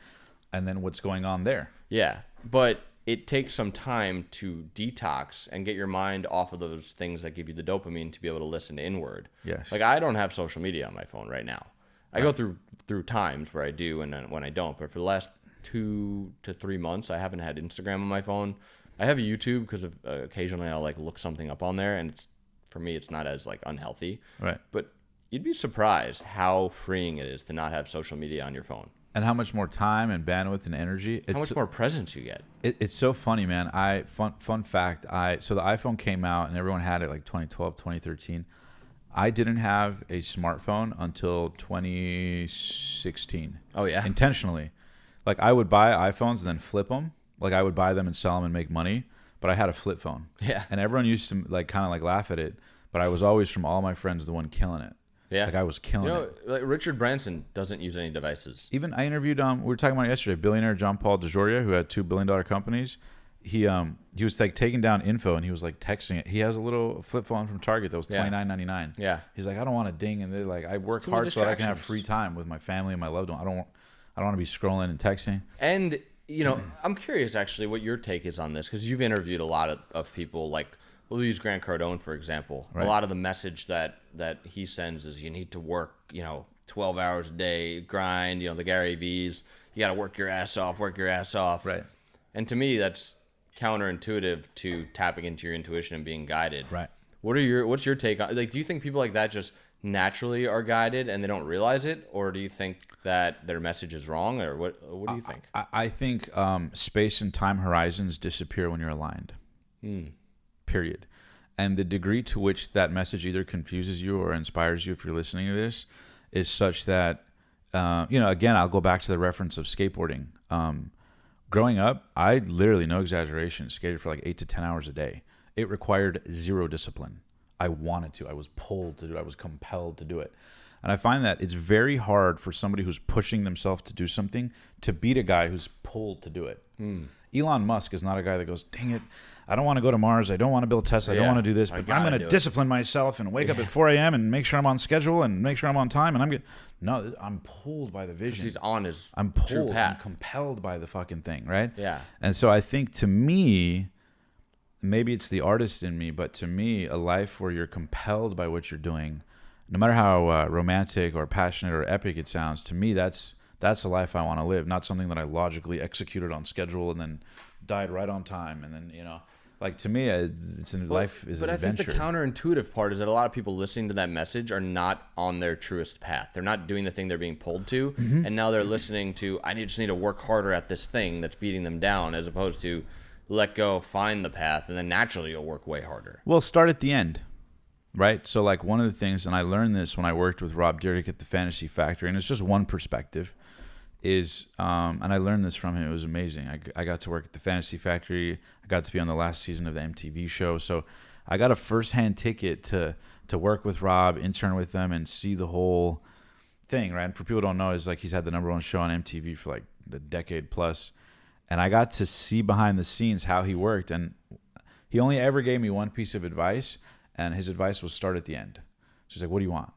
and then what's going on there. Yeah, but it takes some time to detox and get your mind off of those things that give you the dopamine to be able to listen inward. Yes. Like, I don't have social media on my phone right now. I go through times where I do and then when I don't. But for the last 2 to 3 months, I haven't had Instagram on my phone. I have a YouTube because of occasionally I'll like look something up on there, and it's, for me, it's not as like unhealthy. Right. But you'd be surprised how freeing it is to not have social media on your phone. And how much more time and bandwidth and energy. How much more presence you get. It's so funny, man. Fun fact. So the iPhone came out and everyone had it like 2012, 2013. I didn't have a smartphone until 2016. Oh, yeah? Intentionally. Like, I would buy iPhones and then flip them. Like, I would buy them and sell them and make money. But I had a flip phone. Yeah. And everyone used to like kind of like laugh at it. But I was always, from all my friends, the one killing it. Yeah. Like, I was killing it. Like Richard Branson doesn't use any devices. Even I interviewed, we were talking about it yesterday, billionaire John Paul DeJoria, who had $2 billion companies. He was like taking down info and he was like texting it. He has a little flip phone from Target that was $29.99. Yeah. He's like, I don't want to ding, and they're like, I work hard so that I can have free time with my family and my loved one. I don't want to be scrolling and texting. And you know, I'm curious actually what your take is on this, because you've interviewed a lot of people. Like, we'll use Grant Cardone for example. Right. A lot of the message that he sends is you need to work, 12 hours a day, grind. The Gary V's, you got to work your ass off. Right. And to me, that's counterintuitive to tapping into your intuition and being guided. Right. What's your take on, like, do you think people like that just naturally are guided and they don't realize it, or do you think that their message is wrong, or what do you think? I think space and time horizons disappear when you're aligned. Period. And the degree to which that message either confuses you or inspires you, if you're listening to this, is such that again, I'll go back to the reference of skateboarding. Growing up, I literally, no exaggeration, skated for like 8 to 10 hours a day. It required zero discipline. I wanted to. I was pulled to do it. I was compelled to do it. And I find that it's very hard for somebody who's pushing themselves to do something to beat a guy who's pulled to do it. Elon Musk is not a guy that goes, dang it, I don't want to go to Mars. I don't want to build Tesla. I don't want to do this, but I'm going to discipline myself and wake up at 4 a.m. and make sure I'm on schedule and make sure I'm on time. And I'm pulled by the vision. He's on his I'm pulled. true path. I'm compelled by the fucking thing, right? Yeah. And so I think, to me, maybe it's the artist in me, but to me, a life where you're compelled by what you're doing, no matter how romantic or passionate or epic it sounds, to me, that's a life I want to live, not something that I logically executed on schedule and then died right on time. And then, like, to me, life is an adventure. I think the counterintuitive part is that a lot of people listening to that message are not on their truest path. They're not doing the thing they're being pulled to. And now they're listening to, I just need to work harder at this thing that's beating them down, as opposed to let go, find the path, and then naturally you'll work way harder. Well, start at the end, right? So, like, one of the things, and I learned this when I worked with Rob Dyrdek at the Fantasy Factory, and it's just one perspective, is, and I learned this from him. It was amazing. I got to work at the Fantasy Factory. I got to be on the last season of the MTV show. So I got a first-hand ticket to work with Rob, intern with them, and see the whole thing, right? And for people who don't know, is like, he's had the #1 show on MTV for like a decade plus. And I got to see behind the scenes how he worked. And he only ever gave me one piece of advice, and his advice was start at the end. So he's like, what do you want?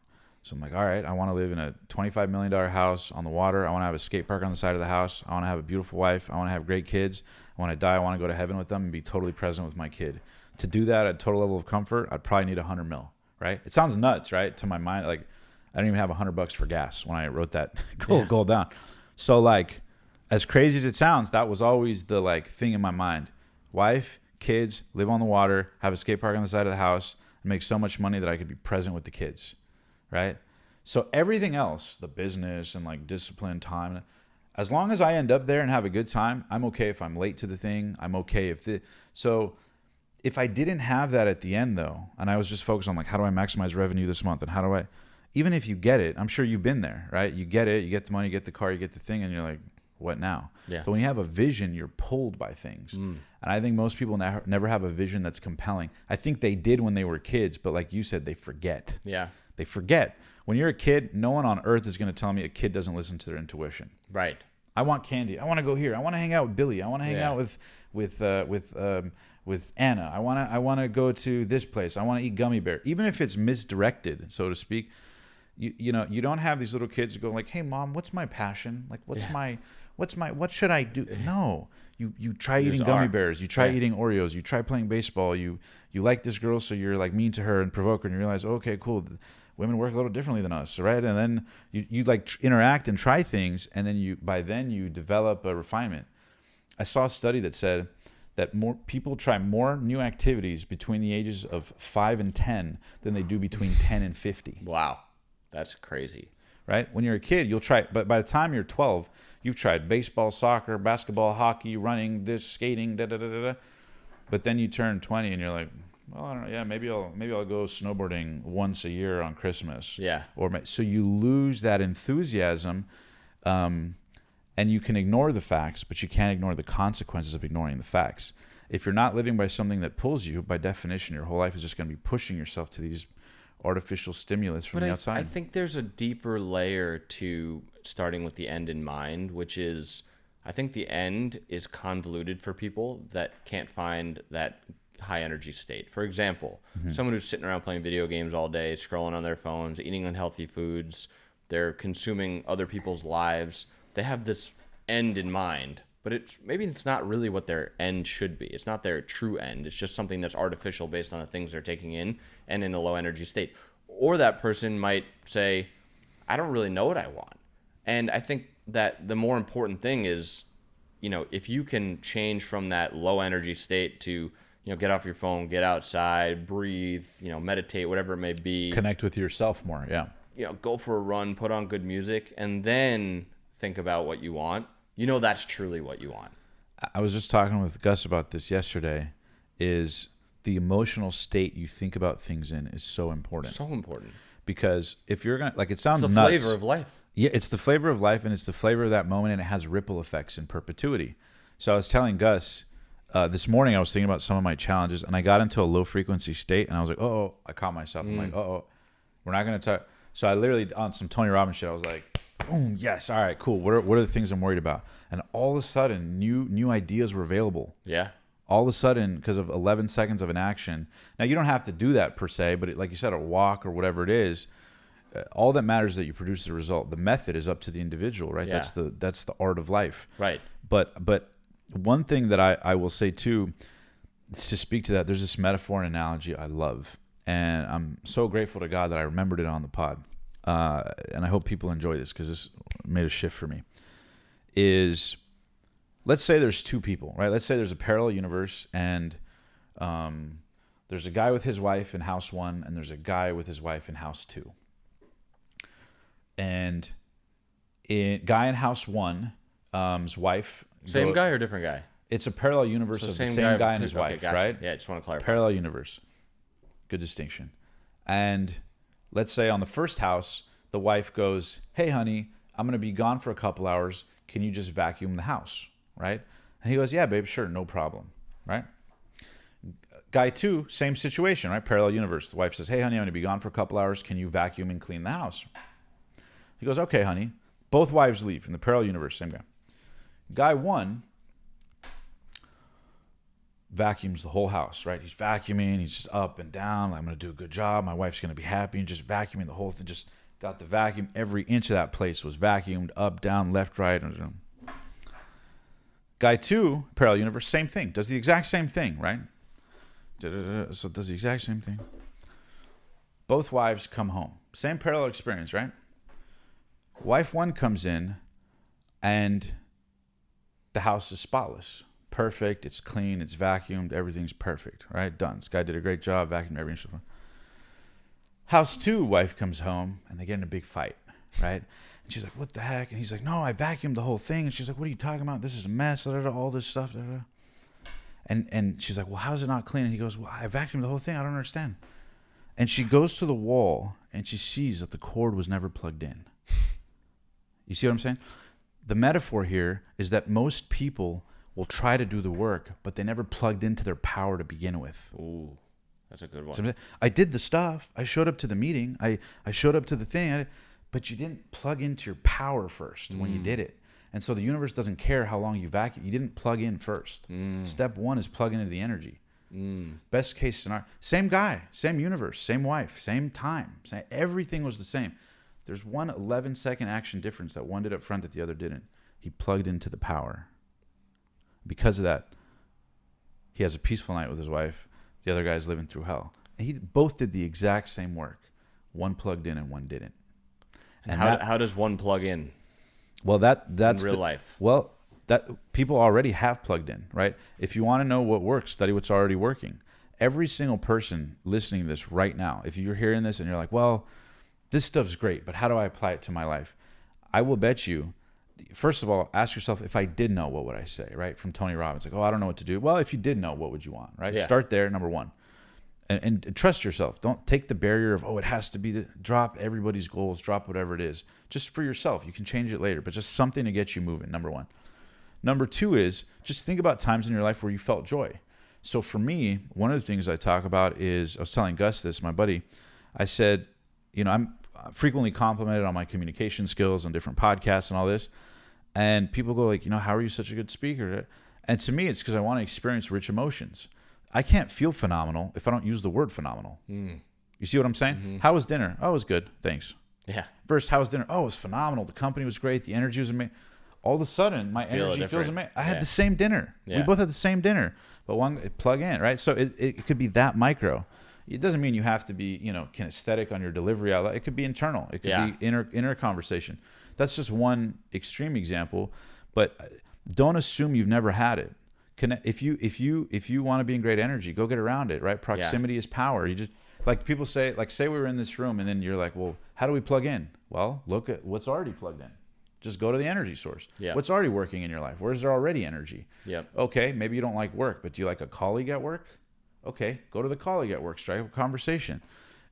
So I'm like, all right, I want to live in a $25 million house on the water. I want to have a skate park on the side of the house. I want to have a beautiful wife. I want to have great kids. When I die, I want to go to heaven with them and be totally present with my kid. To do that at a total level of comfort, I'd probably need $100 million, right? It sounds nuts, right? To my mind, like, I didn't even have $100 for gas when I wrote that goal down. So, like, as crazy as it sounds, that was always the, like, thing in my mind. Wife, kids, live on the water, have a skate park on the side of the house, and make so much money that I could be present with the kids, right? So everything else, the business and, like, discipline, time, as long as I end up there and have a good time, I'm okay if I'm late to the thing. I'm okay so if I didn't have that at the end, though, and I was just focused on, like, how do I maximize revenue this month, and even if you get it, I'm sure you've been there, right? You get it, you get the money, you get the car, you get the thing, and you're like, what now? Yeah. But when you have a vision, you're pulled by things. And I think most people never have a vision that's compelling. I think they did when they were kids, but like you said, they forget. Yeah. They forget. When you're a kid, no one on earth is going to tell me a kid doesn't listen to their intuition. Right. I want candy. I want to go here. I want to hang out with Billy. I want to hang out with Anna. I want to go to this place. I want to eat gummy bear. Even if it's misdirected, so to speak, you know, you don't have these little kids who go like, "Hey mom, what's my passion? Like what should I do?" No. You try eating gummy bears. You try eating Oreos. You try playing baseball. You like this girl, so you're like mean to her and provoke her, and you realize, okay, cool. Women work a little differently than us, right? And then you like interact and try things, and then by then you develop a refinement. I saw a study that said that more people try more new activities between the ages of 5 and 10 than they do between 10 and 50. Wow, that's crazy. Right? When you're a kid, you'll try, but by the time you're 12, you've tried baseball, soccer, basketball, hockey, running, this, skating, da da da da da. But then you turn 20 and you're like, well, I don't know. Yeah, maybe I'll go snowboarding once a year on Christmas. Yeah. So you lose that enthusiasm, and you can ignore the facts, but you can't ignore the consequences of ignoring the facts. If you're not living by something that pulls you, by definition, your whole life is just going to be pushing yourself to these artificial stimulus from the outside. I think there's a deeper layer to starting with the end in mind, which is, I think the end is convoluted for people that can't find that high energy state. For example, someone who's sitting around playing video games all day, scrolling on their phones, eating unhealthy foods, they're consuming other people's lives. They have this end in mind, but it's not really what their end should be. It's not their true end. It's just something that's artificial based on the things they're taking in and in a low energy state. Or that person might say, I don't really know what I want. And I think that the more important thing is, you know, if you can change from that low energy state to, you know, get off your phone, get outside, breathe, you know, meditate, whatever it may be. Connect with yourself more, yeah. You know, go for a run, put on good music, and then think about what you want. You know, that's truly what you want. I was just talking with Gus about this yesterday, is the emotional state you think about things in is so important. So important. Because if you're going to, like, it sounds It's the nuts. flavor of life. Yeah, it's the flavor of life, and it's the flavor of that moment, and it has ripple effects in perpetuity. So I was telling Gus, this morning I was thinking about some of my challenges, and I got into a low frequency state, and I was like, oh, I caught myself. I'm like, we're not going to talk. So I literally, on some Tony Robbins shit, I was like, boom, yes, all right, cool. What are the things I'm worried about? And all of a sudden, new ideas were available. Yeah. All of a sudden, because of 11 seconds of an action. Now, you don't have to do that per se, but like you said, a walk or whatever it is, all that matters is that you produce the result. The method is up to the individual, right? Yeah. That's the art of life. Right. But one thing that I will say too, is to speak to that, there's this metaphor and analogy I love. And I'm so grateful to God that I remembered it on the pod. And I hope people enjoy this because this made a shift for me. Is, let's say there's two people, right? Let's say there's a parallel universe, and there's a guy with his wife in house 1, and there's a guy with his wife in house 2. And guy in house 1's wife. Same guy or different guy? It's a parallel universe of the same guy and his wife, gotcha. right? Yeah, I just want to clarify. Parallel universe. Good distinction. And let's say on the first house, the wife goes, hey, honey, I'm going to be gone for a couple hours. Can you just vacuum the house, right? And he goes, yeah, babe, sure, no problem, right? Guy 2, same situation, right? Parallel universe. The wife says, hey, honey, I'm going to be gone for a couple hours. Can you vacuum and clean the house? He goes, okay, honey. Both wives leave in the parallel universe, same guy. Guy 1 vacuums the whole house, right? He's vacuuming. He's just up and down. I'm going to do a good job. My wife's going to be happy. And just vacuuming the whole thing. Just got the vacuum. Every inch of that place was vacuumed up, down, left, right. Guy 2, parallel universe, same thing. Does the exact same thing, right? So does the exact same thing. Both wives come home. Same parallel experience, right? Wife 1 comes in, and the house is spotless. Perfect. It's clean. It's vacuumed. Everything's perfect, right? Done. This guy did a great job vacuuming every inch of the house 2, wife comes home, and they get in a big fight, right? And she's like, what the heck? And he's like, no, I vacuumed the whole thing. And she's like, what are you talking about? This is a mess, all this stuff. And she's like, well, how is it not clean? And he goes, well, I vacuumed the whole thing. I don't understand. And she goes to the wall, and she sees that the cord was never plugged in. You see what I'm saying? the metaphor here is that most people will try to do the work, but they never plugged into their power to begin with. Ooh, that's a good one. So I did the stuff. I showed up to the meeting. I showed up to the thing, but you didn't plug into your power first when you did it. And so the universe doesn't care how long you vacuum. You didn't plug in first. Step one is plugging into the energy. Best case scenario. Same guy, same universe, same wife, same time. Everything was the same. There's one 11-second action difference that one did up front that the other didn't. He plugged into the power. Because of that, he has a peaceful night with his wife. The other guy's living through hell. And he both did the exact same work. One plugged in and one didn't. And how does one plug in? Well, that's in real life. Well, that people already have plugged in, right? If you want to know what works, study what's already working. Every single person listening to this right now, if you're hearing this and you're like, well, this stuff's great, but how do I apply it to my life? I will bet you, first of all, ask yourself, if I did know, what would I say, right? From Tony Robbins, like, oh, I don't know what to do. Well, if you did know, what would you want, right? Yeah. Start there, number one. And trust yourself. Don't take the barrier of, oh, it has to be, drop everybody's goals, drop whatever it is. Just for yourself. You can change it later, but just something to get you moving, number one. Number two is just think about times in your life where you felt joy. So for me, one of the things I talk about is, I was telling Gus this, my buddy, I said, I'm frequently complimented on my communication skills on different podcasts and all this. And people go like, how are you such a good speaker? And to me, it's because I want to experience rich emotions. I can't feel phenomenal if I don't use the word phenomenal. You see what I'm saying? Mm-hmm. How was dinner? Oh, it was good. Thanks. Yeah. Versus, how was dinner? Oh, it was phenomenal. The company was great. The energy was amazing. All of a sudden, my energy feels amazing. I had the same dinner. Yeah. We both had the same dinner, but one plug in, right? So it could be that micro. It doesn't mean you have to be, kinesthetic on your delivery outlet. It could be internal. It could be inner conversation. That's just one extreme example, but don't assume you've never had it. If you want to be in great energy, go get around it, right? Proximity is power. You just, like people say, like say we were in this room and then you're like, well, how do we plug in? Well, look at what's already plugged in. Just go to the energy source. Yeah. What's already working in your life? Where's there already energy? Yep. Okay, maybe you don't like work, but do you like a colleague at work? Okay, go to the colleague at work, strike a conversation.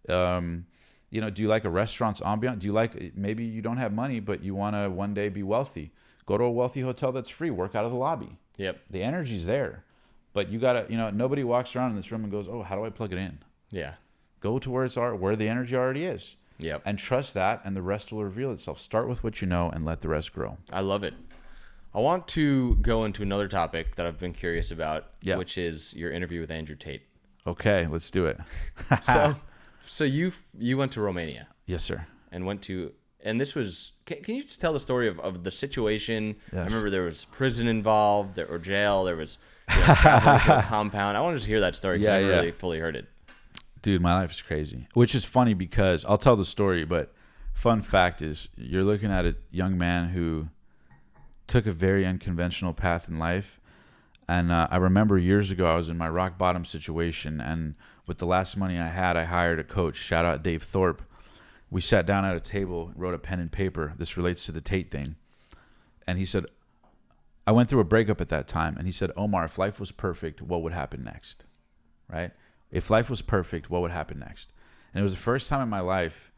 Do you like a restaurant's ambiance? Do you like, maybe you don't have money, but you want to one day be wealthy? Go to a wealthy hotel that's free. Work out of the lobby. Yep. The energy's there, but you gotta, nobody walks around in this room and goes, oh, how do I plug it in? Yeah. Go to where the energy already is. Yep. And trust that, and the rest will reveal itself. Start with what you know and let the rest grow. I love it. I want to go into another topic that I've been curious about, which is your interview with Andrew Tate. Okay, let's do it. So you went to Romania. Yes, sir. And this was, can you just tell the story of the situation? Yes. I remember there was prison involved, or jail, there was traveling to a compound. I wanted to hear that story because I never really fully heard it. Dude, my life is crazy, which is funny because I'll tell the story, but fun fact is you're looking at a young man who took a very unconventional path in life. And I remember years ago, I was in my rock bottom situation, and with the last money I had, I hired a coach. Shout out Dave Thorpe. We sat down at a table, wrote a pen and paper. This relates to the Tate thing. And he said, I went through a breakup at that time. And he said, Omar, if life was perfect, what would happen next? Right? If life was perfect, what would happen next? And it was the first time in my life,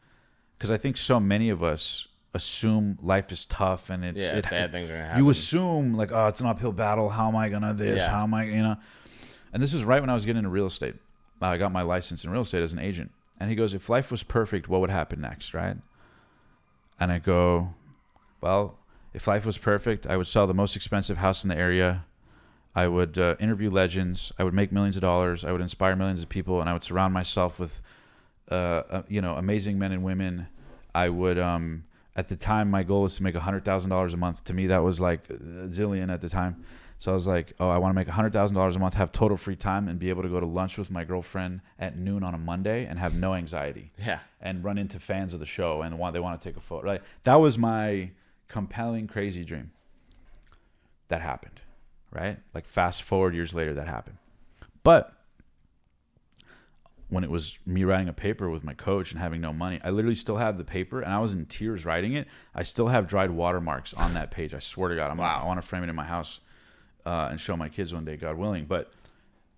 because I think so many of us assume life is tough and bad things are gonna happen. You assume like, oh, it's an uphill battle. How am I gonna this? How am I, And this is right when I was getting into real estate. I got my license in real estate as an agent. And he goes, if life was perfect, what would happen next, right? And I go, well, if life was perfect, I would sell the most expensive house in the area. I would interview legends. I would make millions of dollars. I would inspire millions of people, and I would surround myself with, amazing men and women. I would, at the time, my goal was to make $100,000 a month. To me, that was like a zillion at the time. So I was like, oh, I want to make $100,000 a month, have total free time, and be able to go to lunch with my girlfriend at noon on a Monday and have no anxiety. Yeah. And run into fans of the show and they want to take a photo. Right? That was my compelling, crazy dream. That happened, right? Like fast forward years later, that happened. But when it was me writing a paper with my coach and having no money, I literally still have the paper, and I was in tears writing it. I still have dried watermarks on that page. I swear to God, I want to frame it in my house. And show my kids one day, God willing. But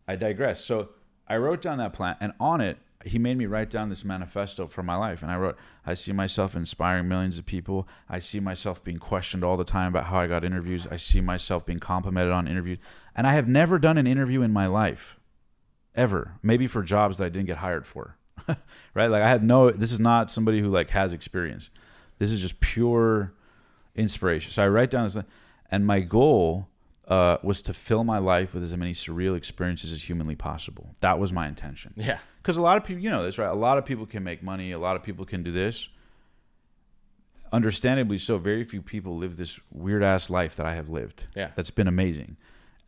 I digress. So I wrote down that plan, and on it, he made me write down this manifesto for my life. And I wrote, I see myself inspiring millions of people. I see myself being questioned all the time about how I got interviews. I see myself being complimented on interviews. And I have never done an interview in my life, ever. Maybe for jobs that I didn't get hired for, right? Like this is not somebody who like has experience. This is just pure inspiration. So I write down this, and my goal was to fill my life with as many surreal experiences as humanly possible. That was my intention. Yeah. Because a lot of people, you know this, right? A lot of people can make money. A lot of people can do this. Understandably so, very few people live this weird-ass life that I have lived. Yeah. That's been amazing.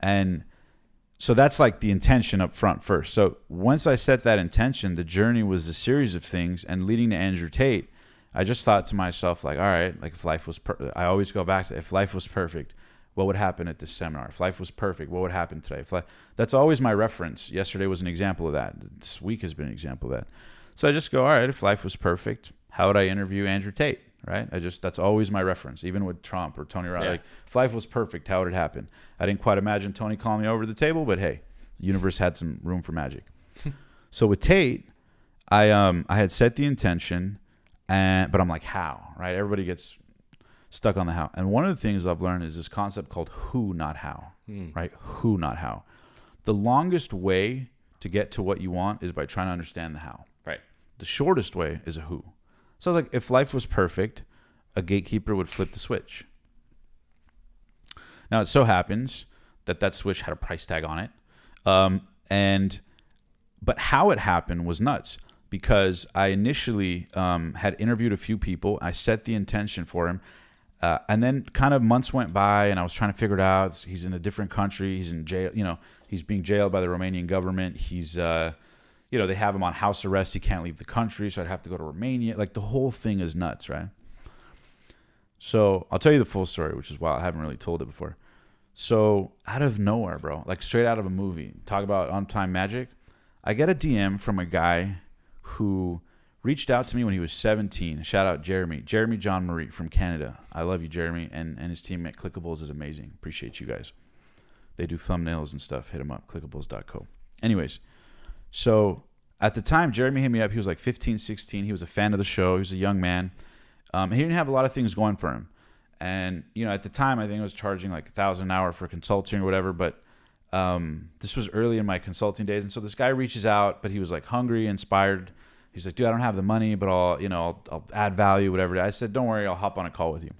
And so that's like the intention up front first. So once I set that intention, the journey was a series of things. And leading to Andrew Tate, I just thought to myself, like, all right, like if life was I always go back to, if life was perfect, what would happen at this seminar? If life was perfect, what would happen today? That's always my reference. Yesterday was an example of that. This week has been an example of that. So I just go, all right, if life was perfect, how would I interview Andrew Tate, right? That's always my reference, even with Trump or Tony Robbins. Yeah. Like, if life was perfect, how would it happen? I didn't quite imagine Tony calling me over to the table, but hey, the universe had some room for magic. So with Tate, I had set the intention, but I'm like, how, right? Everybody gets stuck on the how. And one of the things I've learned is this concept called who, not how, right? Who, not how. The longest way to get to what you want is by trying to understand the how. Right. The shortest way is a who. So I was like, if life was perfect, a gatekeeper would flip the switch. Now, it so happens that switch had a price tag on it. But how it happened was nuts, because I initially had interviewed a few people. I set the intention for him. And then kind of months went by, and I was trying to figure it out. He's in a different country. He's in jail. You know, he's being jailed by the Romanian government. He's, they have him on house arrest. He can't leave the country, so I'd have to go to Romania. Like, the whole thing is nuts, right? So I'll tell you the full story, which is wild. I haven't really told it before. So out of nowhere, bro, like straight out of a movie, talk about on-time magic, I get a DM from a guy who reached out to me when he was 17. Shout out Jeremy John Marie from Canada. I love you, Jeremy, and his team at Clickables is amazing. Appreciate you guys. They do thumbnails and stuff. Hit them up, clickables.co. Anyways, so at the time, Jeremy hit me up. He was like 15, 16. He was a fan of the show. He was a young man. He didn't have a lot of things going for him. And, at the time, I think I was charging like $1,000 an hour for consulting or whatever. But this was early in my consulting days. And so this guy reaches out, but he was like hungry, inspired. He's like, dude, I don't have the money, but I'll add value, whatever. I said, don't worry, I'll hop on a call with you.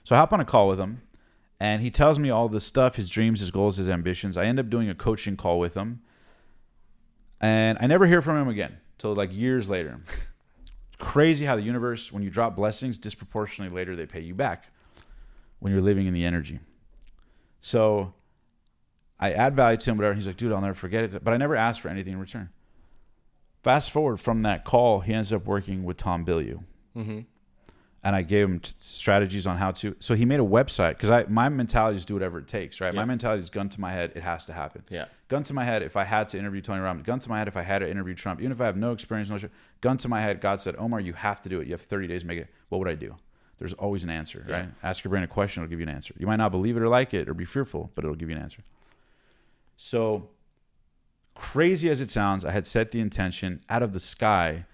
So I hop on a call with him, and he tells me all this stuff, his dreams, his goals, his ambitions. I end up doing a coaching call with him, and I never hear from him again till like years later. Crazy how the universe, when you drop blessings, disproportionately later they pay you back when you're living in the energy. So I add value to him, whatever. And he's like, dude, I'll never forget it. But I never asked for anything in return. Fast forward from that call, he ends up working with Tom Bilyeu. Mm-hmm. And I gave him strategies on how to. So he made a website, because my mentality is do whatever it takes, right? Yeah. My mentality is gun to my head, it has to happen. Yeah. Gun to my head, if I had to interview Tony Robbins. Gun to my head, if I had to interview Trump. Even if I have no experience, gun to my head, God said, Omar, you have to do it. You have 30 days to make it. What would I do? There's always an answer, right? Ask your brain a question, it'll give you an answer. You might not believe it or like it or be fearful, but it'll give you an answer. So crazy as it sounds, I had set the intention out of the sky.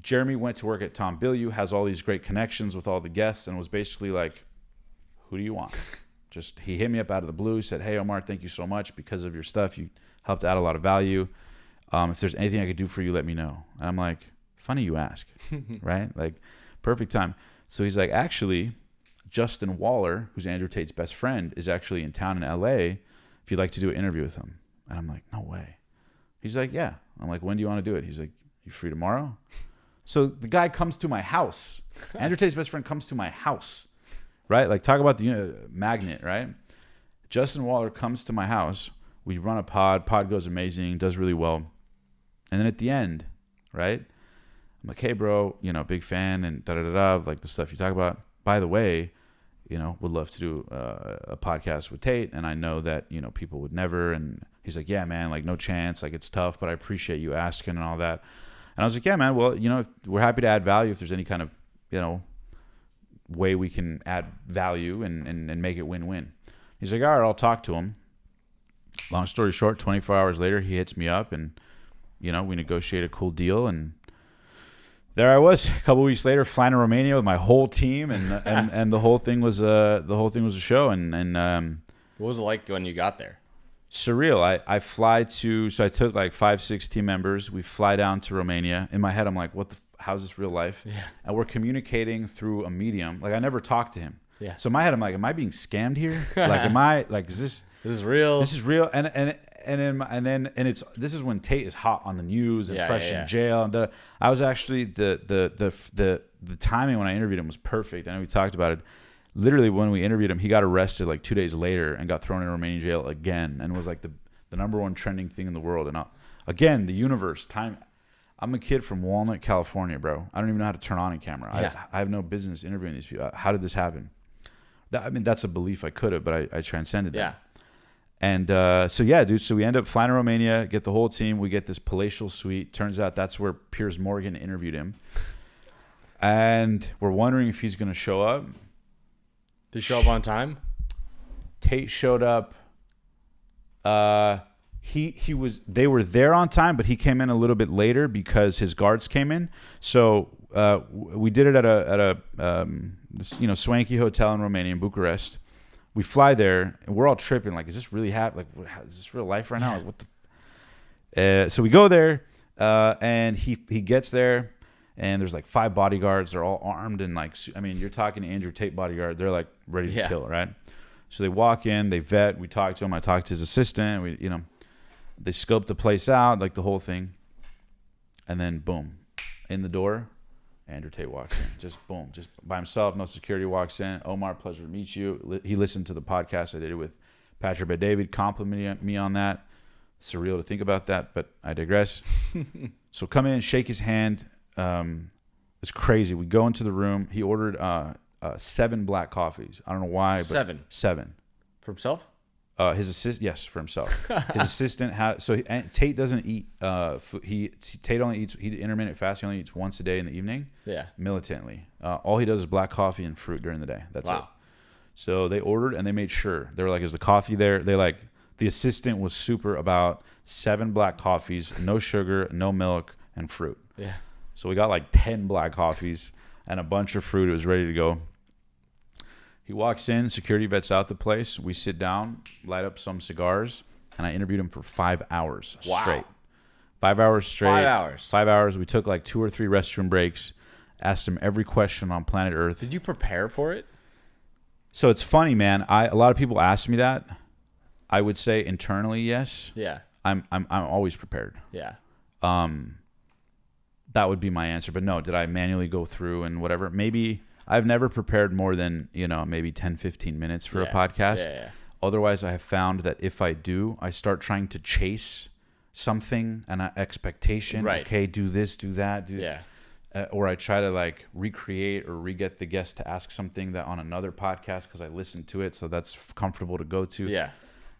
Jeremy went to work at Tom Bilyeu, has all these great connections with all the guests, and was basically like, who do you want? He hit me up out of the blue, said, hey, Omar, thank you so much. Because of your stuff, you helped add a lot of value. If there's anything I could do for you, let me know. And I'm like, funny you ask, right? Like, perfect time. So he's like, actually, Justin Waller, who's Andrew Tate's best friend, is actually in town in LA if you'd like to do an interview with him. And I'm like, no way. He's like, yeah. I'm like, when do you want to do it? He's like, you free tomorrow? So the guy comes to my house. Andrew Tate's best friend comes to my house, right? Like, talk about the magnet, right? Justin Waller comes to my house. We run a pod. Pod goes amazing, does really well. And then at the end, right? I'm like, hey, bro, big fan and da-da-da-da, like the stuff you talk about. By the way, would love to do a podcast with Tate. And I know that, people would never. And he's like, yeah, man, like no chance. Like, it's tough, but I appreciate you asking and all that. And I was like, yeah, man, well, we're happy to add value if there's any kind of, way we can add value and make it win-win. He's like, all right, I'll talk to him. Long story short, 24 hours later, he hits me up and we negotiated a cool deal, and there I was a couple weeks later flying to Romania with my whole team, and the whole thing was a show. And what was it like when you got there? Surreal. I took like 5-6 team members. We fly down to Romania. In my head, I'm like, how's this real life? Yeah. And we're communicating through a medium. Like I never talked to him. Yeah. So in my head, I'm like, am I being scammed here? Like, is this real? This is real. And this is when Tate is hot on the news and fresh in jail. And I was actually the timing when I interviewed him was perfect. I know we talked about it. Literally when we interviewed him, he got arrested like 2 days later and got thrown in Romanian jail again, and was like the number one trending thing in the world. And again, the universe, time. I'm a kid from Walnut, California, bro. I don't even know how to turn on a camera. Yeah. I have no business interviewing these people. How did this happen? That's a belief I could have, but I transcended that. And so we end up flying to Romania, get the whole team. We get this palatial suite. Turns out that's where Piers Morgan interviewed him. And we're wondering if he's going to show up. Did he show up on time? Tate showed up. They were there on time, but he came in a little bit later because his guards came in. So we did it at a swanky hotel in Romania, in Bucharest. We fly there and we're all tripping. Like, is this really happening? Like, is this real life right now? Like, what the? So we go there, and he gets there, and there's like 5 bodyguards. They're all armed and like, you're talking to Andrew Tate bodyguard. They're like ready to kill, right? So they walk in, they vet. We talk to him. I talked to his assistant. They scoped the place out, like the whole thing, and then boom, in the door. Andrew Tate walks in, just boom, just by himself, no security, walks in. Omar, pleasure to meet you. He listened to the podcast I did it with Patrick Bet-David, complimenting me on that. Surreal to think about that, but I digress. So come in, shake his hand. It's crazy. We go into the room. He ordered 7 black coffees. I don't know why, but 7 for himself. His assistant, yes, for himself. His assistant had Tate doesn't eat food. Tate only eats intermittent fast. He only eats once a day in the evening. Yeah, militantly. All he does is black coffee and fruit during the day. That's it. So they ordered and they made sure they were like, "Is the coffee there?" The assistant was super about 7 black coffees, no sugar, no milk, and fruit. Yeah. So we got like 10 black coffees and a bunch of fruit. It was ready to go. He walks in, security vets out the place. We sit down, light up some cigars, and I interviewed him for 5 hours straight. 5 hours straight. 5 hours. 5 hours. We took like 2 or 3 restroom breaks, asked him every question on planet Earth. Did you prepare for it? So it's funny, man. A lot of people ask me that. I would say internally, yes. Yeah. I'm always prepared. Yeah. That would be my answer. But no, did I manually go through and whatever? Maybe. I've never prepared more than, maybe 10, 15 minutes for a podcast. Yeah. Otherwise, I have found that if I do, I start trying to chase something, an expectation. Right. Okay, do this, do that. Or I try to like recreate or re-get the guest to ask something that on another podcast because I listened to it. So that's comfortable to go to. Yeah.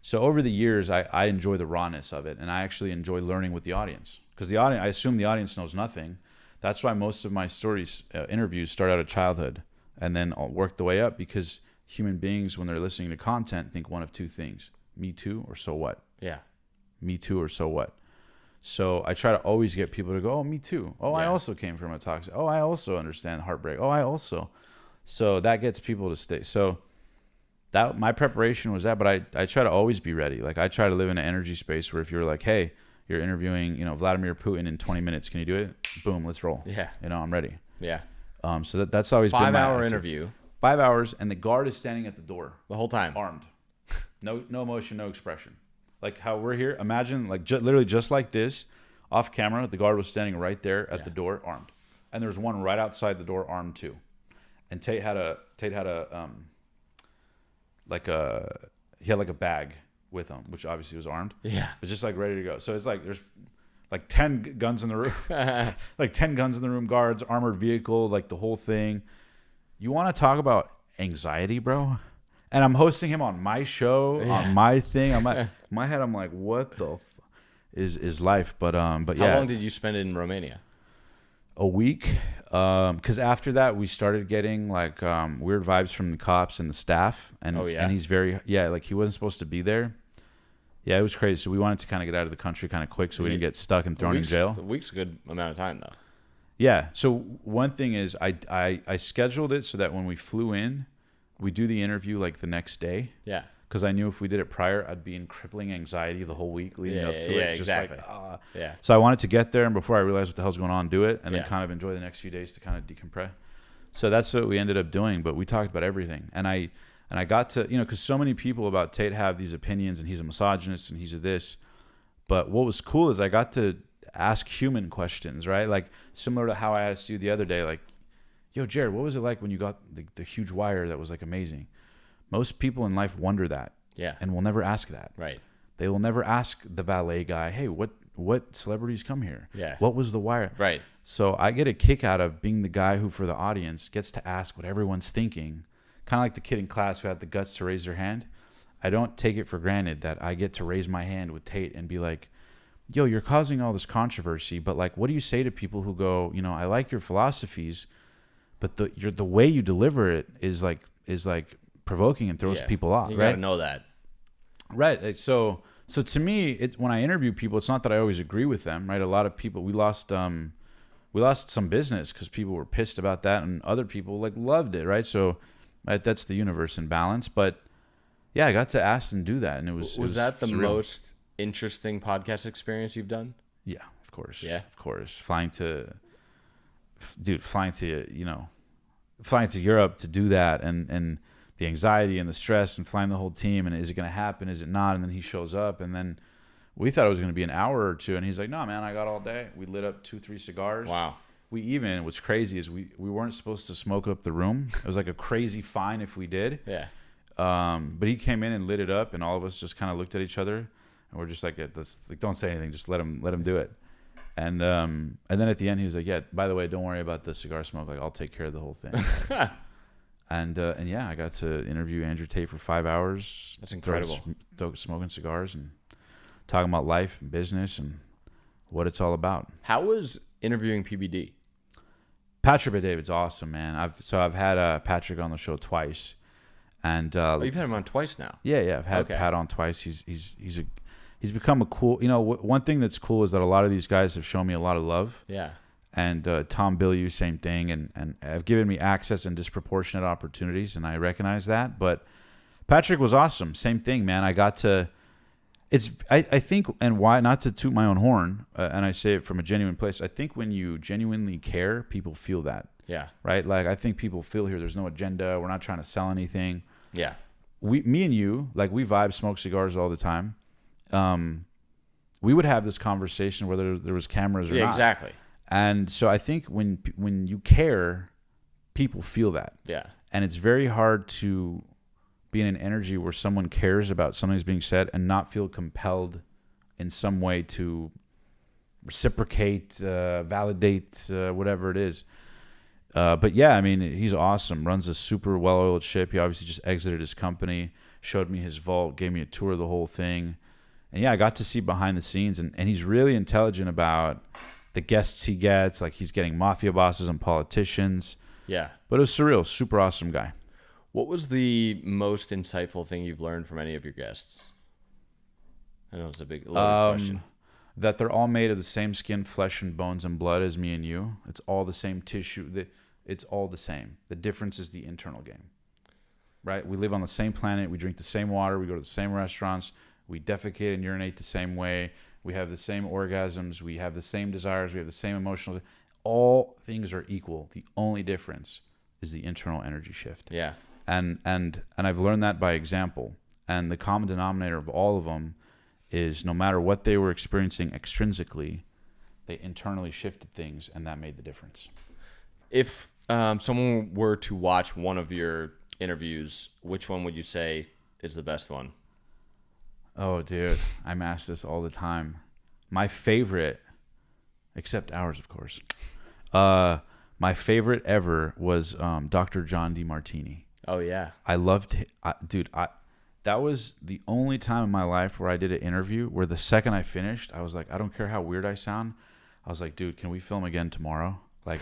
So over the years, I enjoy the rawness of it. And I actually enjoy learning with the audience. Because I assume the audience knows nothing. That's why most of my stories, interviews start out of childhood and then I'll work the way up, because human beings, when they're listening to content, think one of 2 things: me too, or so what? Yeah. Me too, or so what? So I try to always get people to go, oh, me too. Oh, I also came from a toxic. Oh, I also understand heartbreak. Oh, I also. So that gets people to stay. So that my preparation was that, but I try to always be ready. Like I try to live in an energy space where if you're like, hey, you're interviewing, Vladimir Putin in 20 minutes. Can you do it? Boom, let's roll. Yeah. I'm ready. Yeah. So that's always been my 5-hour interview. 5 hours, and the guard is standing at the door the whole time, armed. No emotion, no expression. Like how we're here. Imagine like literally just like this, off camera. The guard was standing right there at the door, armed, and there's one right outside the door, armed too. And Tate had a he had like a bag with him, which obviously was armed. Yeah. But just like ready to go. So it's like there's like 10 guns in the room, like 10 guns in the room, guards, armored vehicle, like the whole thing. You want to talk about anxiety, bro? And I'm hosting him on my show, on my thing. I'm like, my head, I'm like, what the is life? But yeah. How long did you spend in Romania? A week. Because after that, we started getting like weird vibes from the cops and the staff. And, and he's very, like he wasn't supposed to be there. Yeah, it was crazy. So we wanted to kind of get out of the country kind of quick so we didn't get stuck and thrown in jail. A week's a good amount of time, though. Yeah. So one thing is I scheduled it so that when we flew in, we do the interview like the next day. Yeah. Because I knew if we did it prior, I'd be in crippling anxiety the whole week leading up to it. Just exactly. Like, So I wanted to get there, and before I realized what the hell's going on, do it, and then Yeah. kind of enjoy the next few days to kind of decompress. So that's what we ended up doing. But we talked about everything, and I got to, because so many people about Tate have these opinions, and he's a misogynist, and he's a this. But what was cool is I got to ask human questions, right? Like similar to how I asked you the other day, like, yo, Jared, what was it like when you got the huge wire that was like amazing? Most people in life wonder that. Yeah. And will never ask that. Right. They will never ask the valet guy, hey, what celebrities come here? Yeah. What was the wire? Right. So I get a kick out of being the guy who, for the audience, gets to ask what everyone's thinking. Kind of like the kid in class who had the guts to raise their hand. I don't take it for granted that I get to raise my hand with Tate and be like, yo, you're causing all this controversy, but like, what do you say to people who go, I like your philosophies, but the way you deliver it is like provoking and throws people off. You right? gotta know that. Right. Like, so to me, when I interview people, it's not that I always agree with them. Right. A lot of people, we lost some business because people were pissed about that, and other people like loved it. Right. So that's the universe in balance. But yeah, I got to ask and do that, and it was that the surreal. most interesting podcast experience you've done? Yeah, of course. Yeah, of course. Flying to Europe to do that, and the anxiety and the stress and flying the whole team, and is it going to happen? Is it not? And then he shows up, and then we thought it was going to be an hour or two, and he's like, no, man, I got all day. We lit up 2-3 cigars. Wow. What's crazy is we weren't supposed to smoke up the room. It was like a crazy fine if we did. Yeah. But he came in and lit it up, and all of us just kind of looked at each other, and we're just like, don't say anything, just let him do it. And then at the end, he was like, yeah, by the way, don't worry about the cigar smoke. Like, I'll take care of the whole thing. And yeah, I got to interview Andrew Tate for 5 hours. That's incredible. Smoking cigars and talking about life and business and what it's all about. How was interviewing PBD? Patrick Bet-David's awesome, man. I've had Patrick on the show twice, and you've had him on twice now. Yeah, I've had Pat on twice. He's become a cool. One thing that's cool is that a lot of these guys have shown me a lot of love. Yeah. And Tom Bilyeu, same thing, and have given me access and disproportionate opportunities, and I recognize that. But Patrick was awesome. Same thing, man. I got to. I think, and why not to toot my own horn, and I say it from a genuine place. I think when you genuinely care, people feel that. Yeah. Right. Like I think people feel here. There's no agenda. We're not trying to sell anything. Yeah. Me and you, like we vibe, smoke cigars all the time. We would have this conversation whether there was cameras or not. Yeah, exactly. And so I think when you care, people feel that. Yeah. And it's very hard to be in an energy where someone cares about something that's being said and not feel compelled in some way to reciprocate, validate, whatever it is. But yeah, I mean, he's awesome. Runs a super well-oiled ship. He obviously just exited his company, showed me his vault, gave me a tour of the whole thing. And yeah, I got to see behind the scenes, and he's really intelligent about the guests he gets. Like he's getting mafia bosses and politicians. Yeah. But it was surreal. Super awesome guy. What was the most insightful thing you've learned from any of your guests? I know it's a big loaded question. That they're all made of the same skin, flesh, and bones and blood as me and you. It's all the same tissue. It's all the same. The difference is the internal game. Right? We live on the same planet. We drink the same water. We go to the same restaurants. We defecate and urinate the same way. We have the same orgasms. We have the same desires. We have the same emotional. All things are equal. The only difference is the internal energy shift. Yeah. And I've learned that by example. And the common denominator of all of them is no matter what they were experiencing extrinsically, they internally shifted things, and that made the difference. If someone were to watch one of your interviews, which one would you say is the best one? Oh, dude, I'm asked this all the time. My favorite, except ours, of course, my favorite ever was Dr. John DeMartini. Oh, yeah. I loved it. That was the only time in my life where I did an interview where the second I finished, I was like, I don't care how weird I sound. I was like, dude, can we film again tomorrow? Like,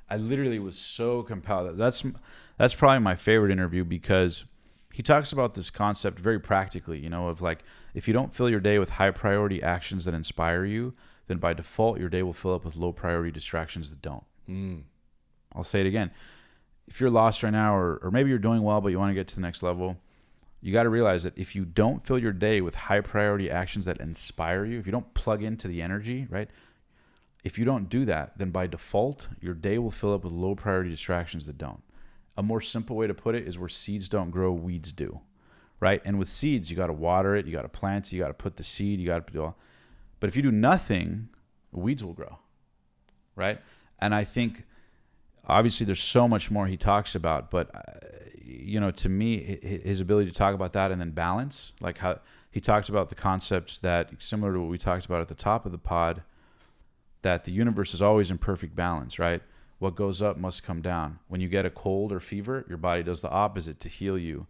I literally was so compelled. That's probably my favorite interview because he talks about this concept very practically, of like, if you don't fill your day with high priority actions that inspire you, then by default, your day will fill up with low priority distractions that don't. I'll say it again. If you're lost right now, or maybe you're doing well, but you want to get to the next level, you got to realize that if you don't fill your day with high priority actions that inspire you, if you don't plug into the energy, right? If you don't do that, then by default, your day will fill up with low priority distractions that don't. A more simple way to put it is where seeds don't grow, weeds do, right? And with seeds, you got to water it, you got to plant it, you got to put the seed, you got to do all. But if you do nothing, weeds will grow, right? And I think, obviously, there's so much more he talks about, but to me, his ability to talk about that and then balance, like how he talks about the concepts that, similar to what we talked about at the top of the pod, that the universe is always in perfect balance, right? What goes up must come down. When you get a cold or fever, your body does the opposite to heal you.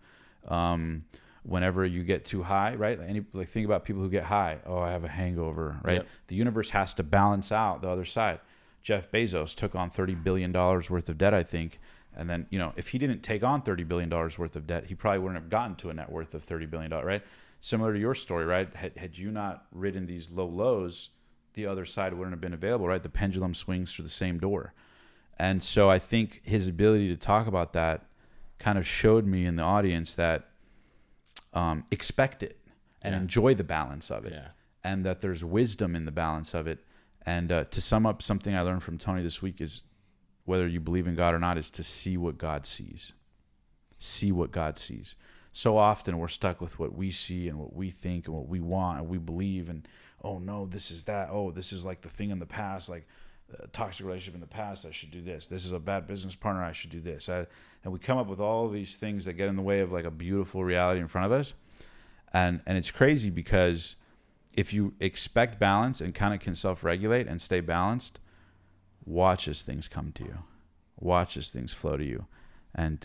Whenever you get too high, right? Think about people who get high. Oh, I have a hangover, right? Yep. The universe has to balance out the other side. Jeff Bezos took on $30 billion worth of debt, I think. And then, if he didn't take on $30 billion worth of debt, he probably wouldn't have gotten to a net worth of $30 billion, right? Similar to your story, right? Had you not ridden these low lows, the other side wouldn't have been available, right? The pendulum swings through the same door. And so I think his ability to talk about that kind of showed me in the audience that expect it and enjoy the balance of it, and that there's wisdom in the balance of it. And to sum up, something I learned from Tony this week is, whether you believe in God or not, is to see what God sees. See what God sees. So often we're stuck with what we see and what we think and what we want and we believe, and oh no, this is that. Oh, this is like the thing in the past, like a toxic relationship in the past, I should do this. This is a bad business partner, I should do this. And we come up with all these things that get in the way of like a beautiful reality in front of us. And it's crazy, because if you expect balance and kind of can self-regulate and stay balanced, watch as things come to you. Watch as things flow to you. And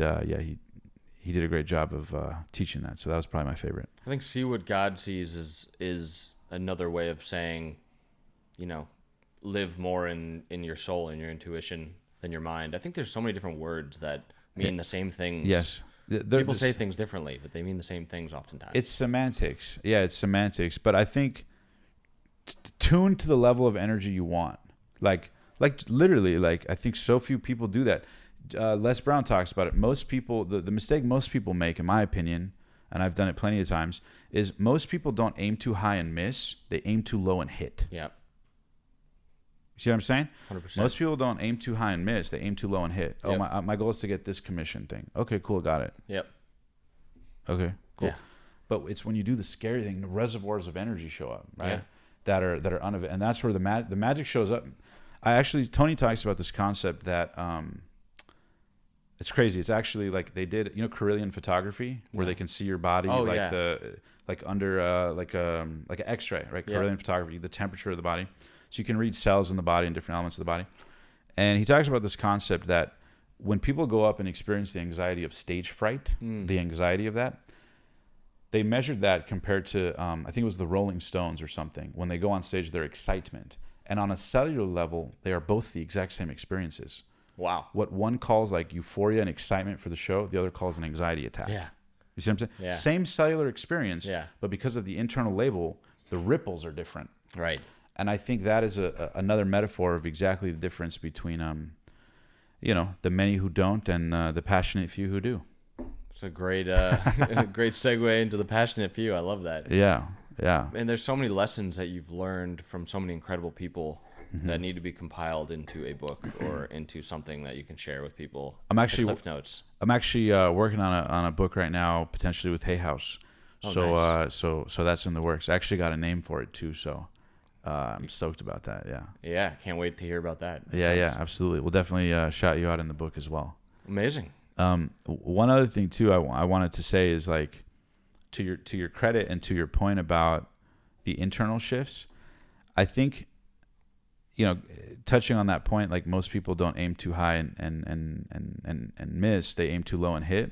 he did a great job of teaching that. So that was probably my favorite. I think see what God sees is another way of saying, live more in your soul and your intuition than your mind. I think there's so many different words that mean the same things. Yes. People say things differently, but they mean the same things oftentimes. It's semantics. Yeah, it's semantics. But I think tune to the level of energy you want. Like literally, I think so few people do that. Les Brown talks about it. Most people, the mistake most people make, in my opinion, and I've done it plenty of times, is most people don't aim too high and miss. They aim too low and hit. Yeah. You see what I'm saying? 100%. Most people don't aim too high and miss. They aim too low and hit. Yep. Oh, my goal is to get this commission thing. Okay, cool, got it. Yep. Okay, cool. Yeah. But it's when you do the scary thing, the reservoirs of energy show up, right? Yeah. That are unavailable, and that's where the magic shows up. Tony talks about this concept that it's crazy. It's actually like they did, Carillion photography, where they can see your body, under an X-ray, right? Carillion photography, the temperature of the body, so you can read cells in the body and different elements of the body. And he talks about this concept that when people go up and experience the anxiety of stage fright, the anxiety of that, they measured that compared to I think it was the Rolling Stones or something. When they go on stage, their excitement, and on a cellular level, they are both the exact same experiences. Wow. What one calls like euphoria and excitement for the show, the other calls an anxiety attack. Yeah. You see what I'm saying? Yeah. Same cellular experience, yeah, but because of the internal label, the ripples are different. Right. And I think that is another metaphor of exactly the difference between, the many who don't and the passionate few who do. It's a great, great segue into the passionate few. I love that. Yeah. Yeah. And there's so many lessons that you've learned from so many incredible people that need to be compiled into a book or into something that you can share with people. I'm actually Cliff Notes. I'm actually working on a book right now, potentially with Hay House. Nice. So that's in the works. I actually got a name for it too, so I'm stoked about that. Yeah. Yeah, can't wait to hear about that. Yeah, absolutely. We'll definitely shout you out in the book as well. Amazing. One other thing too, I wanted to say is like, to your credit and to your point about the internal shifts, I think, touching on that point, like most people don't aim too high and miss, they aim too low and hit,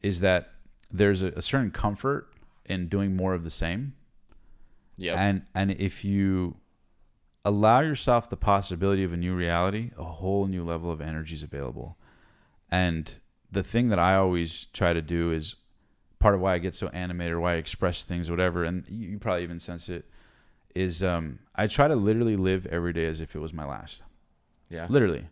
is that there's a certain comfort in doing more of the same. Yeah. And if you allow yourself the possibility of a new reality, a whole new level of energy is available. And the thing that I always try to do is part of why I get so animated or why I express things, whatever, and you probably even sense it, is I try to literally live every day as if it was my last. Yeah. Literally.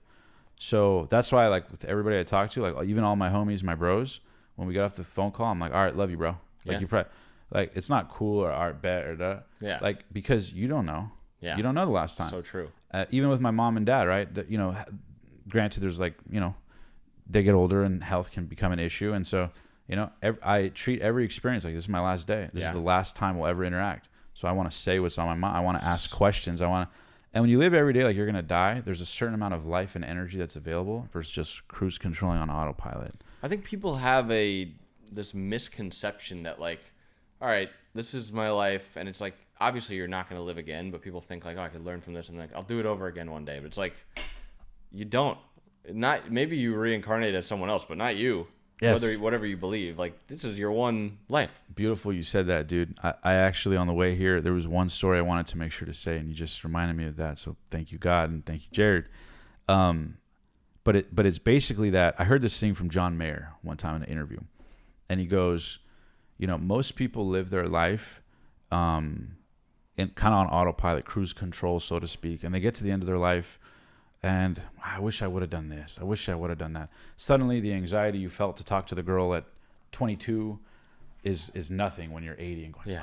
So that's why, like, with everybody I talk to, like even all my homies, my bros, when we get off the phone call, I'm like, all right, love you, bro. Like, you probably, like, it's not cool or all right, bet or that. Yeah. Like, because you don't know. Yeah. You don't know the last time. So true. Even with my mom and dad, right? That, you know, granted, there's like, you know, they get older and health can become an issue. And so, you know, I treat every experience like this is my last day. This is the last time we'll ever interact. So I want to say what's on my mind. I want to ask questions. And when you live every day like you're going to die, there's a certain amount of life and energy that's available versus just cruise controlling on autopilot. I think people have this misconception that, like, all right, this is my life, and it's like, obviously you're not going to live again, but people think like, oh, I could learn from this, and like, I'll do it over again one day. But it's like, you don't. Not maybe you reincarnate as someone else, but not you. Yes. Whatever you believe, like, this is your one life. Beautiful you said that, dude. I actually, on the way here, there was one story I wanted to make sure to say, and you just reminded me of that. So thank you, God, and thank you, Jared. But it's basically that I heard this thing from John Mayer one time in an interview, and he goes, you know, most people live their life in kind of on autopilot, cruise control, so to speak, and they get to the end of their life, and I wish I would have done this. I wish I would have done that. Suddenly, the anxiety you felt to talk to the girl at 22 is nothing when you're 80 and going,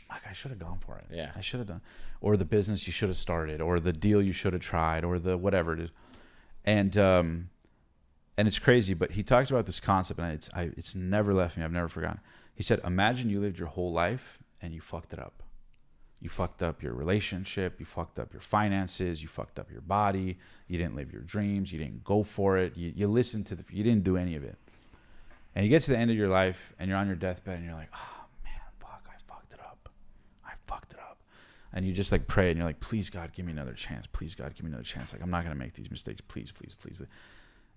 fuck, I should have gone for it. Yeah. I should have done. Or the business you should have started, or the deal you should have tried, or the whatever it is. And it's crazy, but he talked about this concept, and it's never left me. I've never forgotten. He said, imagine you lived your whole life and you fucked it up. You fucked up your relationship. You fucked up your finances. You fucked up your body. You didn't live your dreams. You didn't go for it. You listened to you didn't do any of it. And you get to the end of your life and you're on your deathbed and you're like, oh man, fuck, I fucked it up. I fucked it up. And you just like pray and you're like, please God, give me another chance. Please God, give me another chance. Like, I'm not going to make these mistakes. Please, please, please.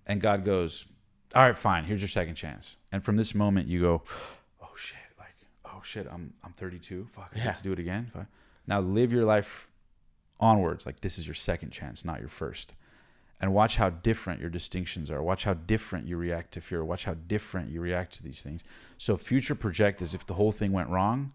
And God goes, all right, fine. Here's your second chance. And from this moment you go, oh shit. Oh shit, I'm 32. Fuck, I get to do it again. Fuck. Now live your life onwards. Like, this is your second chance, not your first. And watch how different your distinctions are. Watch how different you react to fear. Watch how different you react to these things. So future project as if the whole thing went wrong,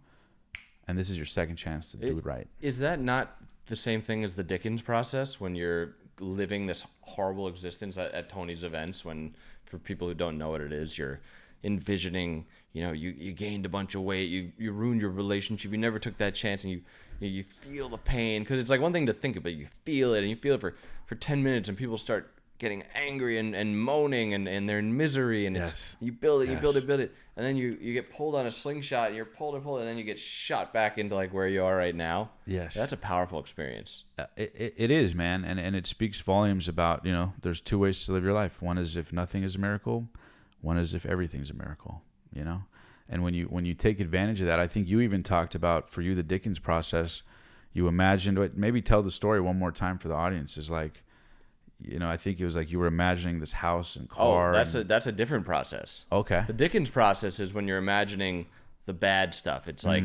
and this is your second chance to do it right. Is that not the same thing as the Dickens process when you're living this horrible existence at Tony's events? When, for people who don't know what it is, you're envisioning, you know, you gained a bunch of weight, you ruined your relationship, you never took that chance, and you feel the pain, because it's like one thing to think about, you feel it, and you feel it for 10 minutes, and people start getting angry and moaning, and they're in misery, and it's you build it, and then you get pulled on a slingshot, and you're pulled, and then you get shot back into like where you are right now. Yes, that's a powerful experience. It is, man, and it speaks volumes about, you know, there's two ways to live your life. One is if nothing is a miracle. One is if everything's a miracle, you know? And when you take advantage of that, I think you even talked about, for you, the Dickens process, you imagined, maybe tell the story one more time for the audience, is like, you know, I think it was like you were imagining this house and car. Oh, that's a different process. Okay. The Dickens process is when you're imagining the bad stuff. It's like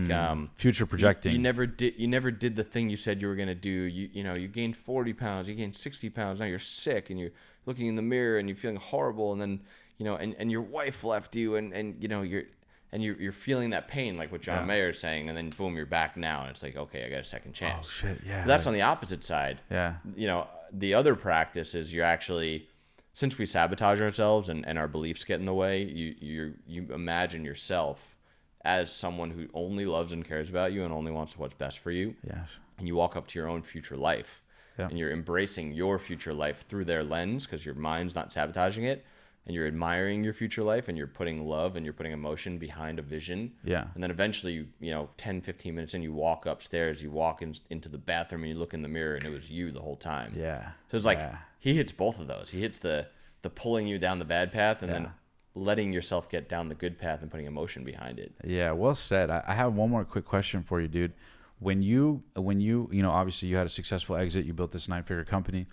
future projecting. You never did the thing you said you were going to do. You know, you gained 40 pounds, you gained 60 pounds, now you're sick, and you're looking in the mirror and you're feeling horrible, and then, you know, and your wife left you, and you know, you're feeling that pain, like what John Mayer is saying, and then boom, you're back now, and it's like, okay, I got a second chance. Oh shit, yeah. But that's on the opposite side. Yeah. You know, the other practice is you're actually, since we sabotage ourselves and our beliefs get in the way, you imagine yourself as someone who only loves and cares about you and only wants what's best for you. Yes. And you walk up to your own future life, and you're embracing your future life through their lens, because your mind's not sabotaging it. And you're admiring your future life, and you're putting love and you're putting emotion behind a vision. Yeah. And then eventually, you know, 10, 15 minutes in, you walk upstairs, you walk into the bathroom, and you look in the mirror, and it was you the whole time. Yeah. So it's like he hits both of those. He hits the pulling you down the bad path, and then letting yourself get down the good path and putting emotion behind it. Yeah, well said. I have one more quick question for you, dude. When you know, obviously you had a successful exit, you built this 9-figure company,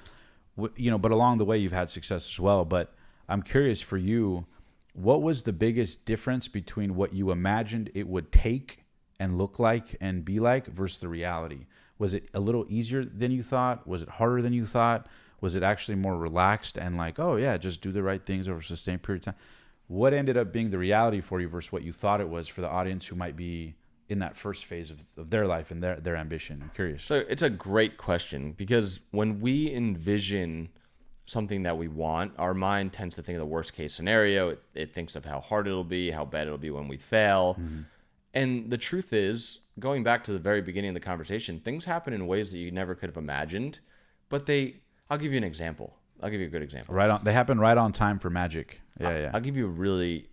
you know, but along the way you've had success as well. But I'm curious for you, what was the biggest difference between what you imagined it would take and look like and be like versus the reality? Was it a little easier than you thought? Was it harder than you thought? Was it actually more relaxed and like, oh yeah, just do the right things over a sustained period of time? what ended up being the reality for you versus what you thought it was for the audience who might be in that first phase of their life and their ambition? I'm curious. So it's a great question, because when we envision something that we want, our mind tends to think of the worst case scenario. It thinks of how hard it'll be, how bad it'll be when we fail. Mm-hmm. And the truth is, going back to the very beginning of the conversation, things happen in ways that you never could have imagined. But I'll give you an example. I'll give you a good example. They happen right on time for magic. Yeah. I'll give you a really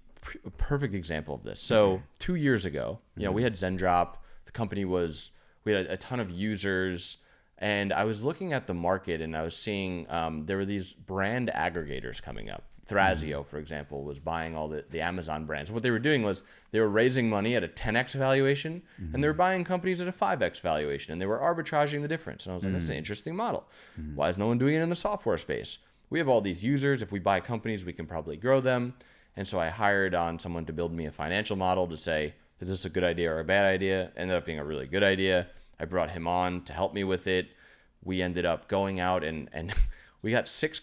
perfect example of this. So 2 years ago, we had ZenDrop. The company we had a ton of users. And I was looking at the market, and I was seeing there were these brand aggregators coming up. Thrasio, for example, was buying all the Amazon brands. What they were doing was they were raising money at a 10x valuation, and they were buying companies at a 5x valuation, and they were arbitraging the difference. And I was like, that's an interesting model. Why is no one doing it in the software space? We have all these users. If we buy companies, we can probably grow them. And so I hired on someone to build me a financial model to say, is this a good idea or a bad idea? Ended up being a really good idea. I brought him on to help me with it. We ended up going out and we got 6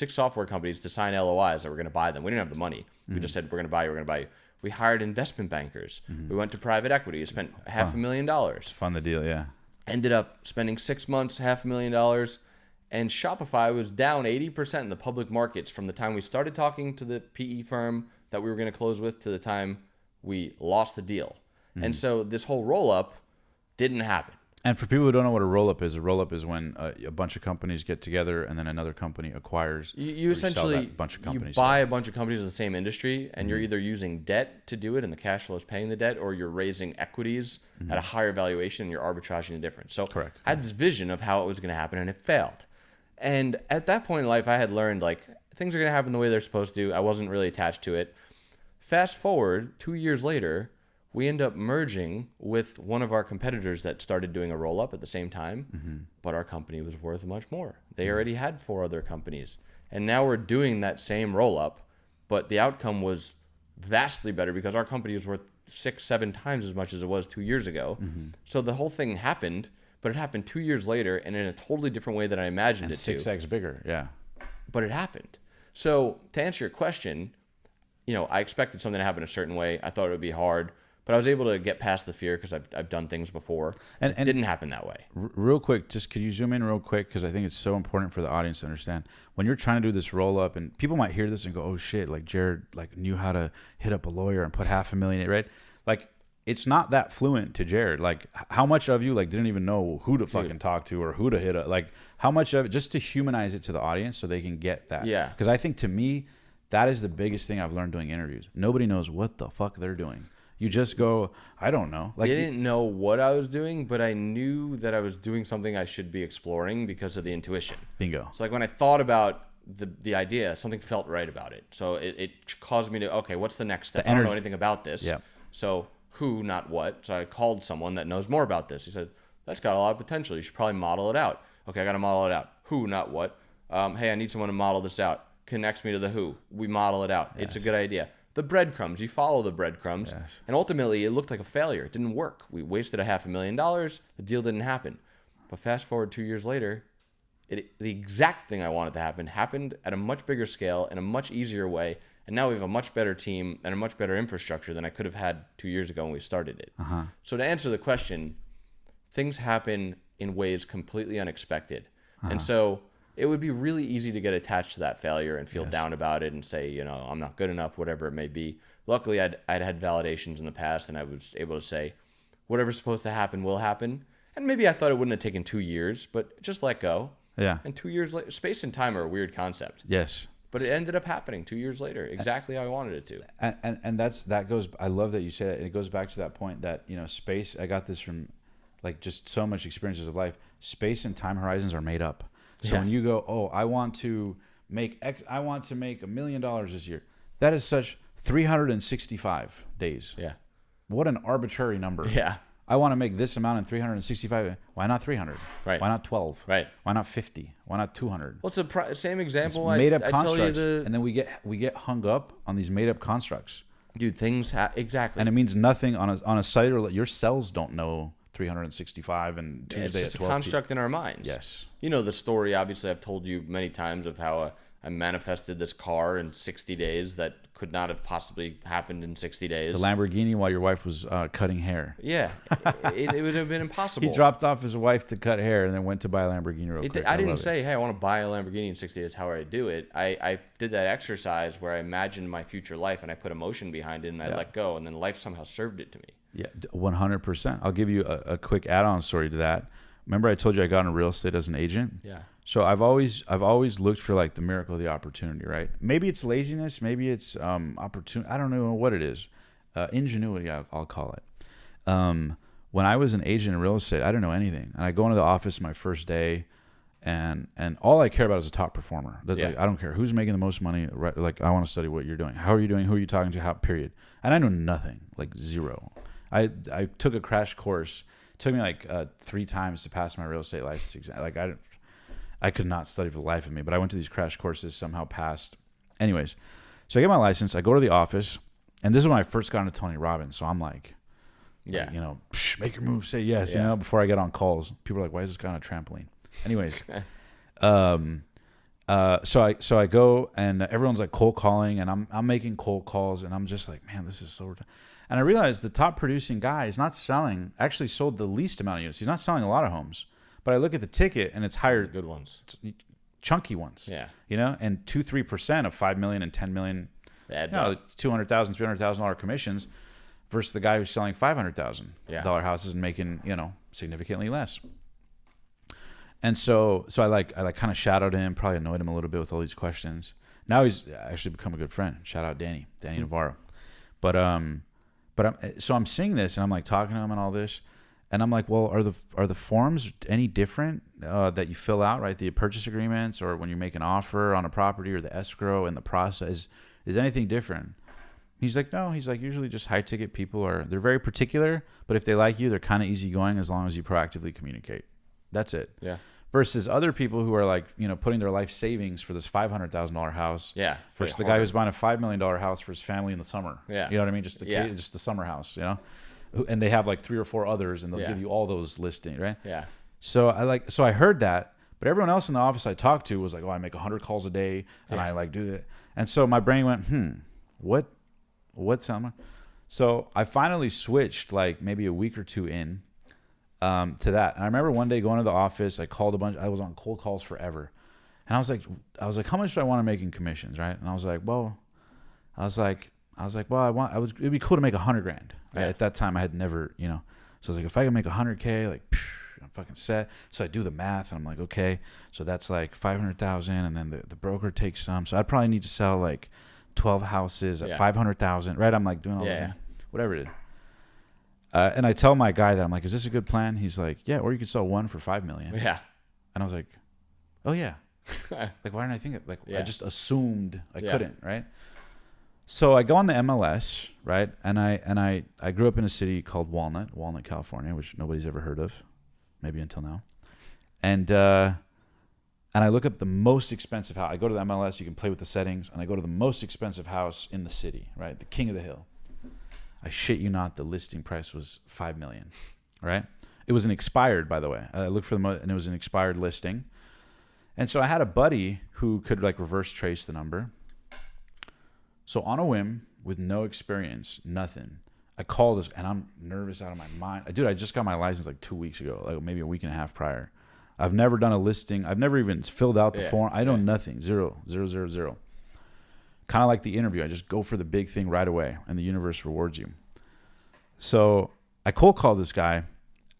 software companies to sign LOIs that we're going to buy them. We didn't have the money. We just said, we're going to buy you. We hired investment bankers. We went to private equity. We spent $500,000. Fund the deal, yeah. Ended up spending 6 months, $500,000. And Shopify was down 80% in the public markets from the time we started talking to the PE firm that we were going to close with to the time we lost the deal. And so this whole roll-up didn't happen. And for people who don't know what a roll-up is when a bunch of companies get together and then another company acquires. You essentially bunch of companies. You buy a bunch of companies in the same industry, and you're either using debt to do it, and the cash flow is paying the debt, or you're raising equities at a higher valuation, and you're arbitraging the difference. So correct. I had this vision of how it was going to happen, and it failed. And at that point in life, I had learned things are going to happen the way they're supposed to. I wasn't really attached to it. Fast forward 2 years later, we end up merging with one of our competitors that started doing a roll-up at the same time, but our company was worth much more. They already had 4 other companies. And now we're doing that same roll-up, but the outcome was vastly better because our company was worth 6-7 times as much as it was 2 years ago. So the whole thing happened, but it happened 2 years later and in a totally different way than I imagined it to. 6x bigger, yeah. But it happened. So to answer your question, I expected something to happen a certain way. I thought it would be hard. But I was able to get past the fear because I've done things before. And it didn't happen that way. Real quick, just could you zoom in real quick? Because I think it's so important for the audience to understand. When you're trying to do this roll up, and people might hear this and go, oh shit, Jared knew how to hit up a lawyer and put $500,000, right? It's not that fluent to Jared. How much of you didn't even know who to fucking talk to or who to hit up? How much of it, just to humanize it to the audience so they can get that. Yeah. Because I think to me, that is the biggest thing I've learned doing interviews. Nobody knows what the fuck they're doing. You just go, I don't know. I didn't know what I was doing, but I knew that I was doing something I should be exploring because of the intuition. Bingo. So when I thought about the idea, something felt right about it. So it caused me to, okay, what's the next step? I don't know anything about this. Yeah. So who, not what. So I called someone that knows more about this. He said, that's got a lot of potential. You should probably model it out. Okay, I got to model it out. Who, not what. Hey, I need someone to model this out. Connects me to the who. We model it out. Yes. It's a good idea. The breadcrumbs, you follow the breadcrumbs, yes. And ultimately it looked like a failure. It didn't work. We wasted $500,000. The deal didn't happen. But fast forward 2 years later, the exact thing I wanted to happen happened at a much bigger scale in a much easier way. And now we have a much better team and a much better infrastructure than I could have had 2 years ago when we started it. Uh-huh. So to answer the question, things happen in ways completely unexpected. Uh-huh. And so it would be really easy to get attached to that failure and feel down about it and say, I'm not good enough, whatever it may be. Luckily, I'd had validations in the past, and I was able to say, whatever's supposed to happen will happen. And maybe I thought it wouldn't have taken 2 years, but just let go. Yeah. And 2 years later, space and time are a weird concept. Yes. But it ended up happening 2 years later, exactly how I wanted it to. And that goes, I love that you say that. And it goes back to that point that, space, I got this from just so much experiences of life. Space and time horizons are made up. So when you go, oh, I want to make $1 million this year. That is such 365 days. Yeah. What an arbitrary number. Yeah. I want to make this amount in 365. Why not 300? Right. Why not 12? Right. Why not 50? Why not 200? Well, it's the same example. It's made up constructs, and then we get hung up on these made up constructs. Dude, things exactly. And it means nothing on a cellular. Your cells don't know 365 and Tuesday it's just at 12 a construct in our minds. Yes. The story, obviously, I've told you many times of how I manifested this car in 60 days that could not have possibly happened in 60 days. The Lamborghini while your wife was cutting hair. Yeah, it would have been impossible. He dropped off his wife to cut hair and then went to buy a Lamborghini real quick. I didn't say, hey, I want to buy a Lamborghini in 60 days. How would I do it? I did that exercise where I imagined my future life and I put emotion behind it and I let go, and then life somehow served it to me. Yeah, 100%. I'll give you a quick add-on story to that. Remember I told you I got into real estate as an agent? Yeah. So I've always looked for like the miracle of the opportunity, right? Maybe it's laziness, maybe it's opportunity. I don't know what it is. Ingenuity, I'll call it. When I was an agent in real estate, I didn't know anything. And I go into the office my first day, and all I care about is a top performer. Like, I don't care who's making the most money. Right? Like, I want to study what you're doing. How are you doing? Who are you talking to? How? Period. And I know nothing, like zero. I took a crash course. It took me like 3 times to pass my real estate license exam. Like I could not study for the life of me, but I went to these crash courses, somehow passed. Anyways, so I get my license. I go to the office, and this is when I first got into Tony Robbins. So I'm like, make your move, say yes. Before I get on calls, people are like, why is this guy on a trampoline? Anyways, so I go, and everyone's like cold calling, and I'm making cold calls, and I'm just like, man, this is so. And I realized the top producing guy is not selling. Actually, sold the least amount of units. He's not selling a lot of homes. But I look at the ticket and it's higher, good ones, chunky ones. Yeah, and 2-3% of 5 million and 10 million, $200,000, $300,000 commissions, versus the guy who's selling $500,000 houses and making significantly less. And so I kind of shadowed him, probably annoyed him a little bit with all these questions. Now he's actually become a good friend. Shout out Danny Navarro. But I'm seeing this and I'm like talking to him and all this. And I'm like, well, are the forms any different that you fill out, right? The purchase agreements, or when you make an offer on a property, or the escrow and the process, is anything different? He's like, no. He's like, usually just high ticket people they're very particular, but if they like you, they're kind of easygoing as long as you proactively communicate. That's it. Yeah. Versus other people who are like, putting their life savings for this $500,000 house. Yeah. Versus the guy who's buying a $5 million house for his family in the summer. Yeah. You know what I mean? Just the summer house. And they have like 3 or 4 others, and they'll give you all those listings, right? Yeah. So I heard that, but everyone else in the office I talked to was like, oh, I make 100 calls a day, and I like do it. And so my brain went, what sound? So I finally switched like maybe a week or 2 in to that. And I remember one day going to the office, I called a bunch. I was on cold calls forever, and I was like, how much do I want to make in commissions, right? And I was like, it'd be cool to make $100,000. Right? Yeah. At that time, I had never, so I was like, if I can make $100K, like, I'm fucking set. So I do the math, and I'm like, okay, so that's like 500,000, and then the broker takes some. So I'd probably need to sell like 12 houses at 500,000, right? I'm like doing all that, whatever it is. And I tell my guy that I'm like, is this a good plan? He's like, yeah, or you could sell 1 for $5 million. Yeah. And I was like, oh yeah. Like, why didn't I think it? Like, I just assumed I couldn't, right? So I go on the MLS, right? And I grew up in a city called Walnut, California, which nobody's ever heard of, maybe until now. And I look up the most expensive house. I go to the MLS, you can play with the settings, and I go to the most expensive house in the city, right? The king of the hill. I shit you not, the listing price was $5 million, right? It was an expired, by the way. I looked for and it was an expired listing. And so I had a buddy who could like reverse trace the number. So on a whim, with no experience, nothing, I call this, and I'm nervous out of my mind. Dude, I just got my license like 2 weeks ago, like maybe a week and a half prior. I've never done a listing. I've never even filled out the form. I know nothing. Zero. Kind of like the interview. I just go for the big thing right away, and the universe rewards you. So I cold call this guy,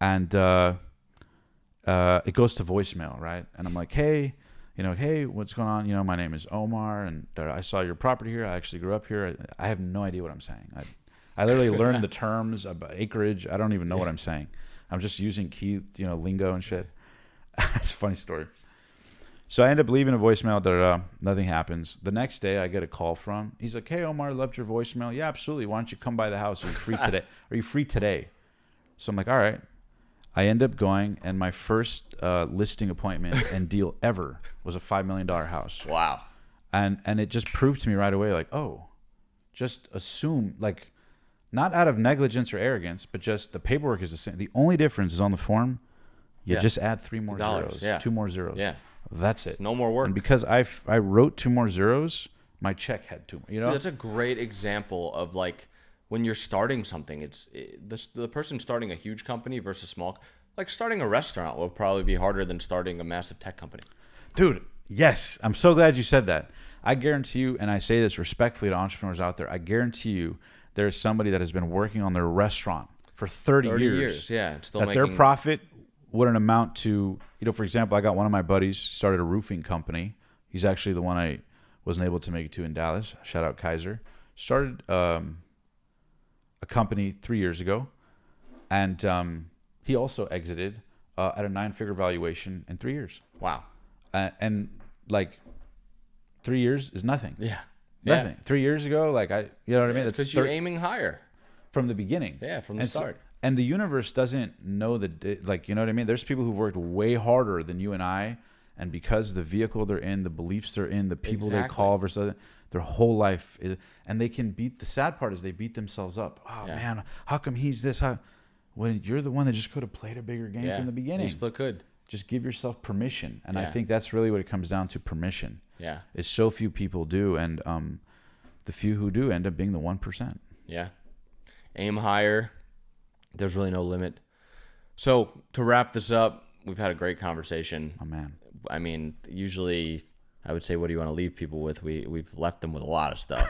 and it goes to voicemail, right? And I'm like, hey, hey, what's going on? My name is Omar, and I saw your property here. I actually grew up here. I have no idea what I'm saying. I literally learned the terms about acreage. I don't even know what I'm saying. I'm just using key, lingo and shit. It's a funny story. So I end up leaving a voicemail. Nothing happens. The next day, I get a call from. He's like, "Hey, Omar, left your voicemail. Yeah, absolutely. Why don't you come by the house? Are you free today? Are you free today?" So I'm like, "All right." I end up going, and my first listing appointment and deal ever was a $5 million house. Wow. And it just proved to me right away, like, oh, just assume, like, not out of negligence or arrogance, but just the paperwork is the same. The only difference is on the form. You just add 3 more zeros, 2 more zeros. Yeah. That's it. No more work. And because I wrote 2 more zeros, my check had 2 more. You know, Dude, that's a great example of like when you're starting something. The person starting a huge company versus small. Like starting a restaurant will probably be harder than starting a massive tech company. dude. Yes, I'm so glad you said that. I guarantee you, and I say this respectfully to entrepreneurs out there, I guarantee you there is somebody that has been working on their restaurant for 30 years. Yeah, still that making their profit wouldn't amount to, for example, I got one of my buddies started a roofing company. He's actually the one I wasn't able to make it to in Dallas. Shout out Kaiser. Started a company 3 years ago, and he also exited at a 9-figure valuation in 3 years. Wow. And like 3 years is nothing. Yeah. Nothing. 3 years ago, like you know what I mean? That's because you're aiming higher from the beginning. Yeah, from the start. And the universe doesn't know like, you know what I mean? There's people who've worked way harder than you and I, and because the vehicle they're in, the beliefs they're in, the people they call versus their whole life is, and they can the sad part is they beat themselves up. Oh man, how come he's this? When you're the one that just could have played a bigger game from the beginning. You still could. Just give yourself permission. And I think that's really what it comes down to, permission. Yeah. It's so few people do, and the few who do end up being the 1%. Yeah. Aim higher. There's really no limit. So to wrap this up, we've had a great conversation. Oh man. I mean, usually I would say, what do you want to leave people with? We've left them with a lot of stuff.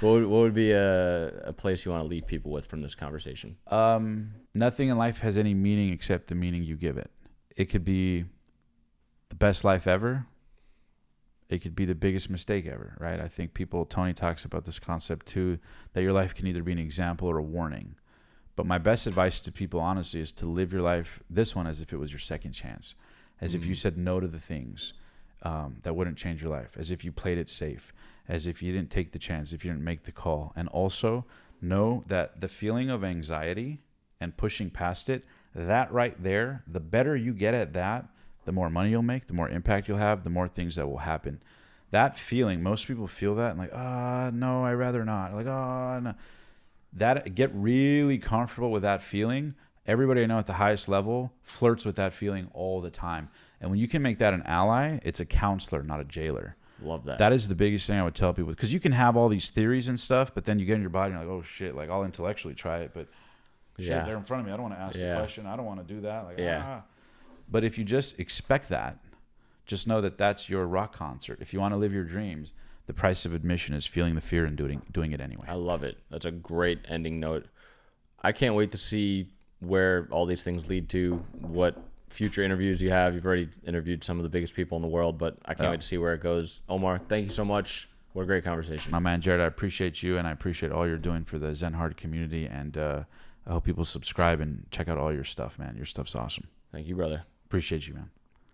What would be a place you want to leave people with from this conversation? Nothing in life has any meaning except the meaning you give it. It could be the best life ever. It could be the biggest mistake ever, right? I think Tony talks about this concept too, that your life can either be an example or a warning. But my best advice to people, honestly, is to live your life, this one, as if it was your second chance. As if you said no to the things that wouldn't change your life. As if you played it safe. As if you didn't take the chance, if you didn't make the call. And also know that the feeling of anxiety and pushing past it, that right there, the better you get at that, the more money you'll make, the more impact you'll have, the more things that will happen. That feeling, most people feel that and like, no, I'd rather not. Like, no. Get really comfortable with that feeling. Everybody I know at the highest level flirts with that feeling all the time. And when you can make that an ally, it's a counselor, not a jailer. Love that. That is the biggest thing I would tell people. Because you can have all these theories and stuff, but then you get in your body and you're like, oh shit, like I'll intellectually try it, but shit, they're in front of me. I don't want to ask the question. I don't want to do that. Like, But if you just expect that, just know that that's your rock concert. If you want to live your dreams, the price of admission is feeling the fear and doing it anyway. I love it. That's a great ending note. I can't wait to see where all these things lead to, what future interviews you have. You've already interviewed some of the biggest people in the world, but I can't wait to see where it goes. Omar, thank you so much. What a great conversation. My man, Jared, I appreciate you, and I appreciate all you're doing for the Zen Hard community, and I hope people subscribe and check out all your stuff, man. Your stuff's awesome. Thank you, brother. Appreciate you, man.